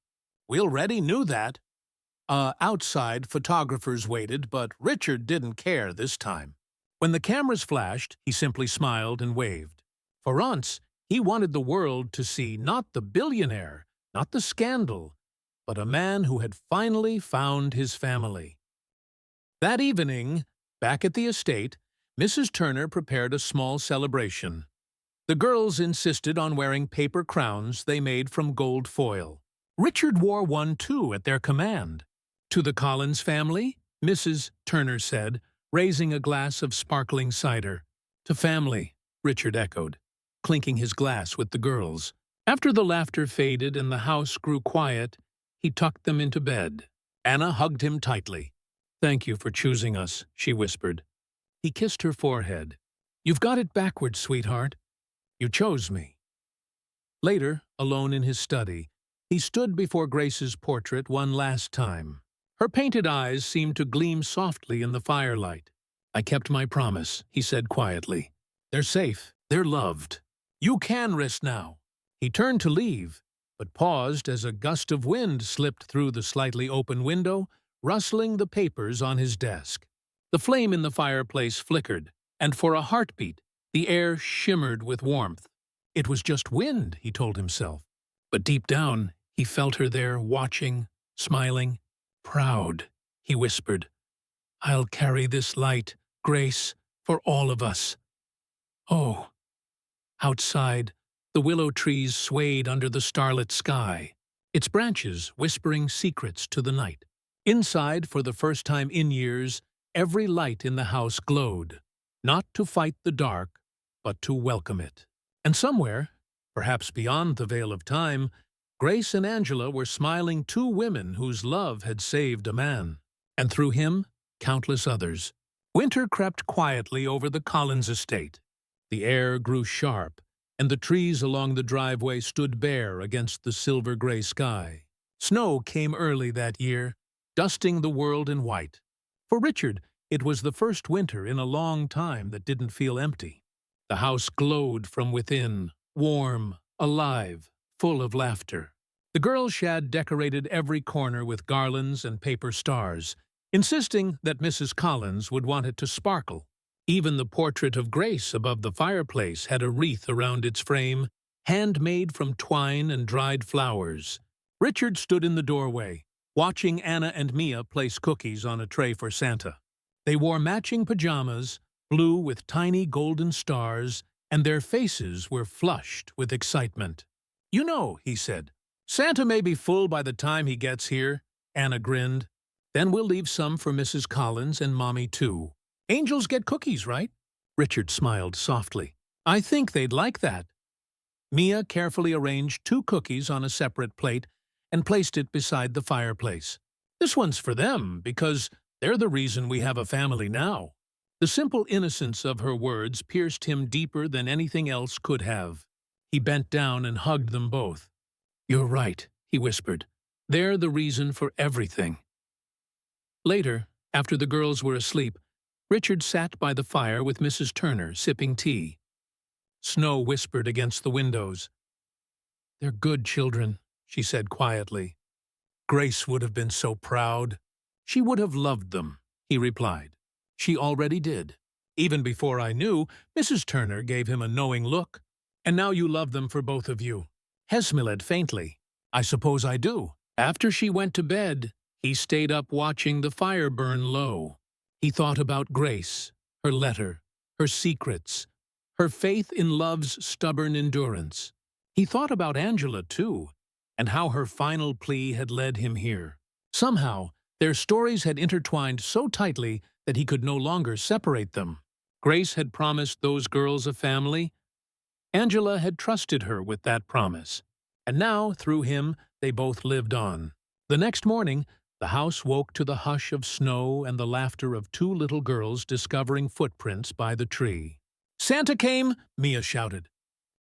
"We already knew that." Outside, photographers waited, but Richard didn't care this time. When the cameras flashed, he simply smiled and waved. For once, he wanted the world to see not the billionaire, not the scandal, but a man who had finally found his family. That evening, back at the estate, Mrs. Turner prepared a small celebration. The girls insisted on wearing paper crowns they made from gold foil. Richard wore one, too, at their command. "To the Collins family," Mrs. Turner said, raising a glass of sparkling cider. "To family," Richard echoed, clinking his glass with the girls. After the laughter faded and the house grew quiet, he tucked them into bed. Anna hugged him tightly. "Thank you for choosing us," she whispered. He kissed her forehead. "You've got it backwards, sweetheart. You chose me." Later, alone in his study, he stood before Grace's portrait one last time. Her painted eyes seemed to gleam softly in the firelight. "I kept my promise," he said quietly. "They're safe. They're loved. You can rest now." He turned to leave, but paused as a gust of wind slipped through the slightly open window, rustling the papers on his desk. The flame in the fireplace flickered, and for a heartbeat, the air shimmered with warmth. It was just wind, he told himself. But deep down, he felt her there, watching, smiling. "Proud," he whispered. "I'll carry this light, Grace, for all of us." Oh. Outside, the willow trees swayed under the starlit sky, its branches whispering secrets to the night. Inside, for the first time in years, every light in the house glowed, not to fight the dark, but to welcome it. And somewhere, perhaps beyond the veil of time, Grace and Angela were smiling 2 women whose love had saved a man, and through him, countless others. Winter crept quietly over the Collins estate. The air grew sharp, and the trees along the driveway stood bare against the silver-gray sky. Snow came early that year, dusting the world in white. For Richard, it was the first winter in a long time that didn't feel empty. The house glowed from within, warm, alive, full of laughter. The girls had decorated every corner with garlands and paper stars, insisting that Mrs. Collins would want it to sparkle. Even the portrait of Grace above the fireplace had a wreath around its frame, handmade from twine and dried flowers. Richard stood in the doorway, watching Anna and Mia place cookies on a tray for Santa. They wore matching pajamas, blue with tiny golden stars, and their faces were flushed with excitement. "You know," he said, "Santa may be full by the time he gets here." Anna grinned. "Then we'll leave some for Mrs. Collins and Mommy, too. Angels get cookies, right?" Richard smiled softly. "I think they'd like that." Mia carefully arranged 2 cookies on a separate plate and placed it beside the fireplace. "This one's for them, because they're the reason we have a family now." The simple innocence of her words pierced him deeper than anything else could have. He bent down and hugged them both. "You're right," he whispered. "They're the reason for everything." Later, after the girls were asleep, Richard sat by the fire with Mrs. Turner, sipping tea. Snow whispered against the windows. "They're good children," she said quietly. "Grace would have been so proud." "She would have loved them," he replied. "She already did. Even before I knew," Mrs. Turner gave him a knowing look. "And now you love them for both of you." Hesmiled faintly. "I suppose I do." After she went to bed, he stayed up watching the fire burn low. He thought about Grace, her letter, her secrets, her faith in love's stubborn endurance. He thought about Angela, too, and how her final plea had led him here. Somehow, their stories had intertwined so tightly that he could no longer separate them. Grace had promised those girls a family. Angela had trusted her with that promise. And now, through him, they both lived on. The next morning, the house woke to the hush of snow and the laughter of 2 little girls discovering footprints by the tree. "Santa came!" Mia shouted.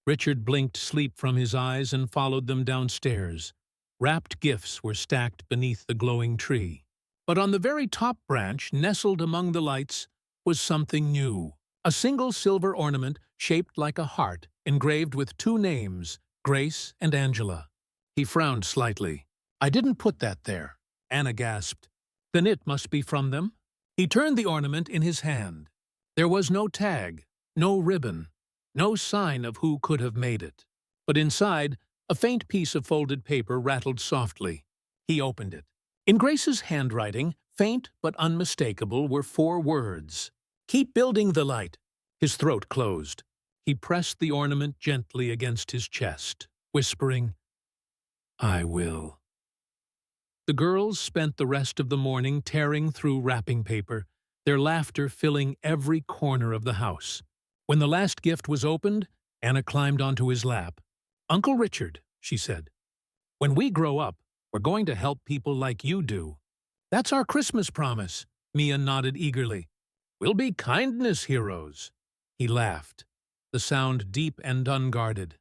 Richard blinked sleep from his eyes and followed them downstairs. Wrapped gifts were stacked beneath the glowing tree. But on the very top branch, nestled among the lights, was something new. A single silver ornament shaped like a heart, engraved with 2 names, Grace and Angela. He frowned slightly. "I didn't put that there," Anna gasped. "Then it must be from them?" He turned the ornament in his hand. There was no tag, no ribbon, no sign of who could have made it. But inside, a faint piece of folded paper rattled softly. He opened it. In Grace's handwriting, faint but unmistakable, were 4 words. "Keep building the light." His throat closed. He pressed the ornament gently against his chest, whispering, "I will." The girls spent the rest of the morning tearing through wrapping paper, their laughter filling every corner of the house. When the last gift was opened, Anna climbed onto his lap. "Uncle Richard," she said, "when we grow up, we're going to help people like you do." "That's our Christmas promise," Mia nodded eagerly. "We'll be kindness heroes." He laughed, the sound deep and unguarded.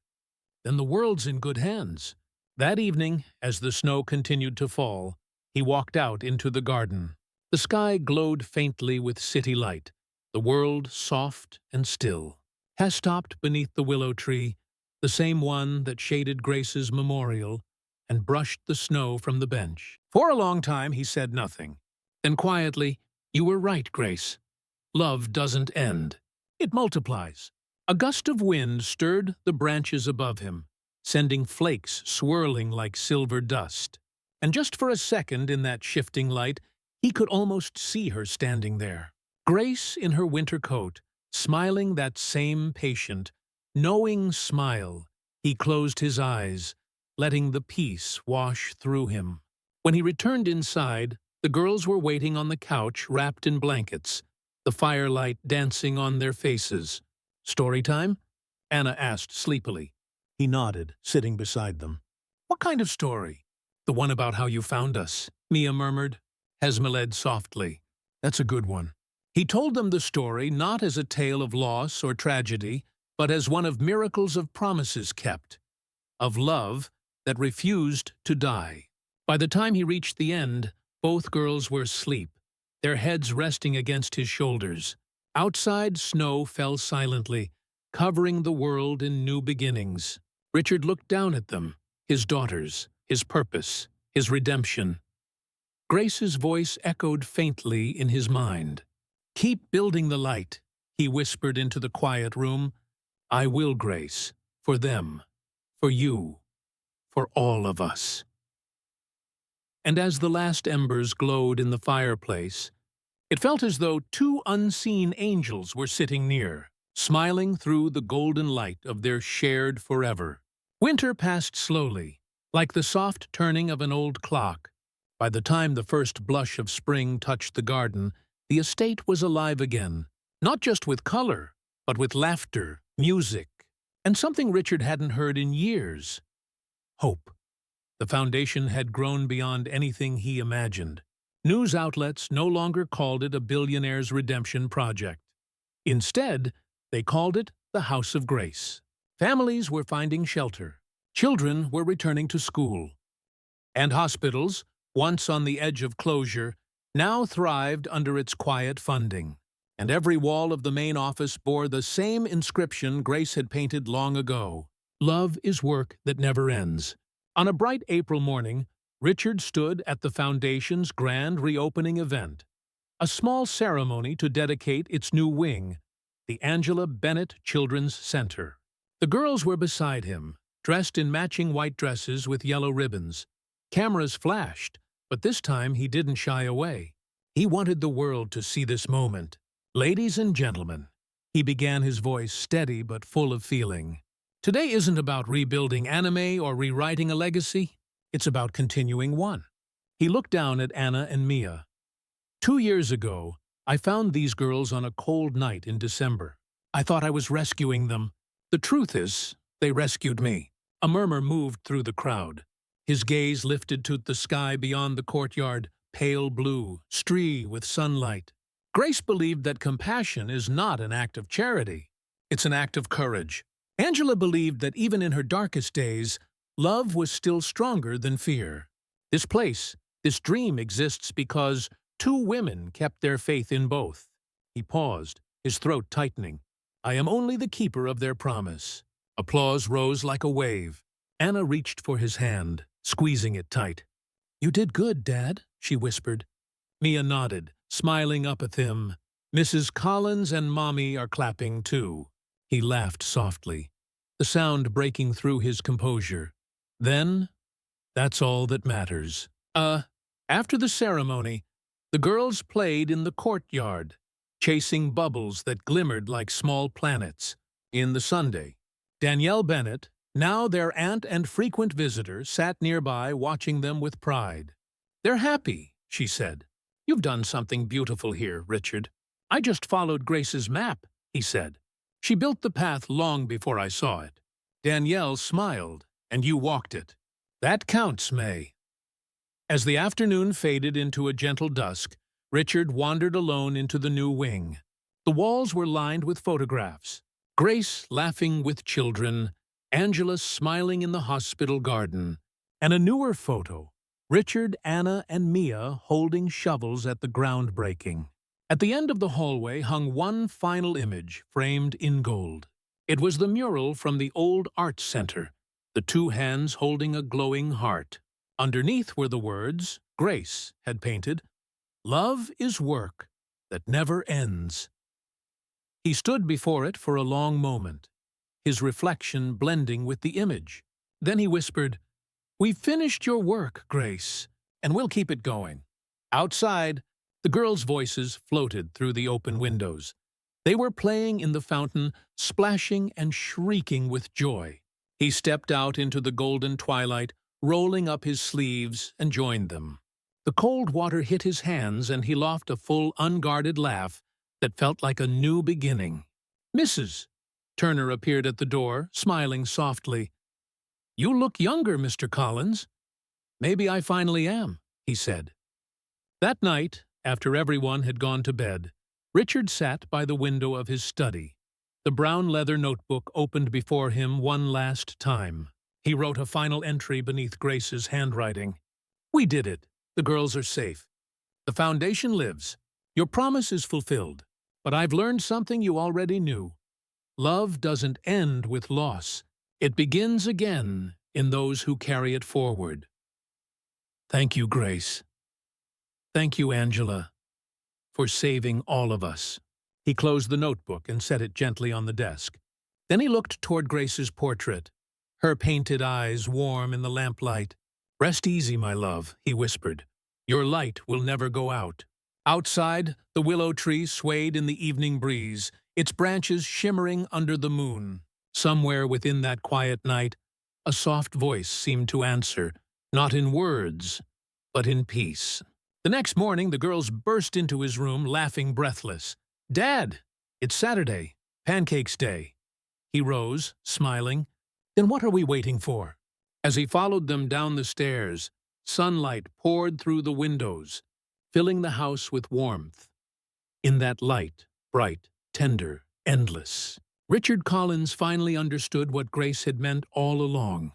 "Then the world's in good hands." That evening, as the snow continued to fall, he walked out into the garden. The sky glowed faintly with city light, the world soft and still. Hess stopped beneath the willow tree, the same one that shaded Grace's memorial, and brushed the snow from the bench. For a long time he said nothing. Then quietly, "You were right, Grace. Love doesn't end. It multiplies." A gust of wind stirred the branches above him, sending flakes swirling like silver dust. And just for a second in that shifting light, he could almost see her standing there. Grace in her winter coat, smiling that same patient, knowing smile. He closed his eyes, letting the peace wash through him. When he returned inside, the girls were waiting on the couch wrapped in blankets, the firelight dancing on their faces. "Story time?" Anna asked sleepily. He nodded, sitting beside them. "What kind of story?" "The one about how you found us," Mia murmured. Hesmiled softly. "That's a good one." He told them the story not as a tale of loss or tragedy, but as one of miracles of promises kept, of love that refused to die. By the time he reached the end, both girls were asleep, their heads resting against his shoulders. Outside, snow fell silently, covering the world in new beginnings. Richard looked down at them, his daughters, his purpose, his redemption. Grace's voice echoed faintly in his mind. "Keep building the light," he whispered into the quiet room. "I will, Grace, for them, for you, for all of us." And as the last embers glowed in the fireplace, It felt as though two unseen angels were sitting near, smiling through the golden light of their shared forever. Winter passed slowly, like the soft turning of an old clock. By the time the first blush of spring touched the garden, the estate was alive again, not just with color, but with laughter, music, and something Richard hadn't heard in years: hope. The foundation had grown beyond anything he imagined. News outlets no longer called it a billionaire's redemption project. Instead, they called it the House of Grace. Families were finding shelter. Children were returning to school. And hospitals, once on the edge of closure, now thrived under its quiet funding. And every wall of the main office bore the same inscription Grace had painted long ago: "Love is work that never ends." On a bright April morning, Richard stood at the Foundation's grand reopening event, a small ceremony to dedicate its new wing, the Angela Bennett Children's Center. The girls were beside him, dressed in matching white dresses with yellow ribbons. Cameras flashed, but this time he didn't shy away. He wanted the world to see this moment. "Ladies and gentlemen," he began, his voice steady but full of feeling. "Today isn't about rebuilding anime or rewriting a legacy. It's about continuing one." He looked down at Anna and Mia. 2 years ago, I found these girls on a cold night in December. I thought I was rescuing them. The truth is, they rescued me." A murmur moved through the crowd. His gaze lifted to the sky beyond the courtyard, pale blue, streaked with sunlight. Grace believed that compassion is not an act of charity. It's an act of courage. Angela believed that even in her darkest days, love was still stronger than fear. This place, this dream exists because two women kept their faith in both. He paused, his throat tightening. "I am only the keeper of their promise." Applause rose like a wave. Anna reached for his hand, squeezing it tight. "You did good, Dad," she whispered. Mia nodded, smiling up at him. "Mrs. Collins and Mommy are clapping too." He laughed softly, the sound breaking through his composure. "Then, that's all that matters." After the ceremony, the girls played in the courtyard, chasing bubbles that glimmered like small planets. In the Sunday, Danielle Bennett, now their aunt and frequent visitor, sat nearby watching them with pride. "They're happy," she said. "You've done something beautiful here, Richard." "I just followed Grace's map," he said. "She built the path long before I saw it." Danielle smiled. "And you walked it." "That counts, May." As the afternoon faded into a gentle dusk, Richard wandered alone into the new wing. The walls were lined with photographs. Grace laughing with children, Angela smiling in the hospital garden, and a newer photo, Richard, Anna, and Mia holding shovels at the groundbreaking. At the end of the hallway hung one final image, framed in gold. It was the mural from the old art center, the two hands holding a glowing heart. Underneath were the words Grace had painted: "Love is work that never ends." He stood before it for a long moment, his reflection blending with the image. Then he whispered, "We've finished your work, Grace, and we'll keep it going." Outside, the girls' voices floated through the open windows. They were playing in the fountain, splashing and shrieking with joy. He stepped out into the golden twilight, rolling up his sleeves, and joined them. The cold water hit his hands, and he laughed a full, unguarded laugh that felt like a new beginning. "Mrs." Turner appeared at the door, smiling softly. "You look younger, Mr. Collins." "Maybe I finally am," he said. That night, after everyone had gone to bed, Richard sat by the window of his study. The brown leather notebook opened before him one last time. He wrote a final entry beneath Grace's handwriting. "We did it. The girls are safe. The foundation lives. Your promise is fulfilled. But I've learned something you already knew. Love doesn't end with loss. It begins again in those who carry it forward." Thank you, Grace. Thank you, Angela, for saving all of us. He closed the notebook and set it gently on the desk. Then he looked toward Grace's portrait, her painted eyes warm in the lamplight. "Rest easy, my love," he whispered. "Your light will never go out." Outside, the willow tree swayed in the evening breeze, its branches shimmering under the moon. Somewhere within that quiet night, a soft voice seemed to answer, not in words, but in peace. The next morning, the girls burst into his room, laughing breathless. "Dad, it's Saturday, Pancakes Day." He rose, smiling. "Then what are we waiting for?" As he followed them down the stairs, sunlight poured through the windows, filling the house with warmth. In that light, bright, tender, endless, Richard Collins finally understood what Grace had meant all along.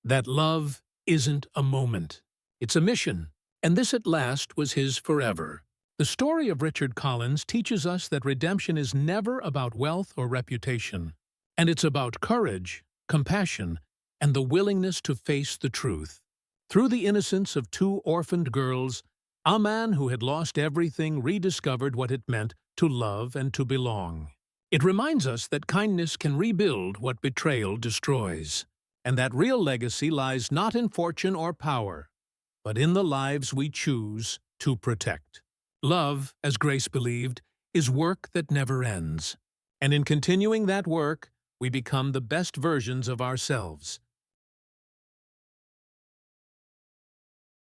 That love isn't a moment. It's a mission, and this at last was his forever. The story of Richard Collins teaches us that redemption is never about wealth or reputation, and it's about courage, compassion, and the willingness to face the truth. Through the innocence of two orphaned girls, a man who had lost everything rediscovered what it meant to love and to belong. It reminds us that kindness can rebuild what betrayal destroys, and that real legacy lies not in fortune or power, but in the lives we choose to protect. Love, as Grace believed, is work that never ends, and in continuing that work, we become the best versions of ourselves.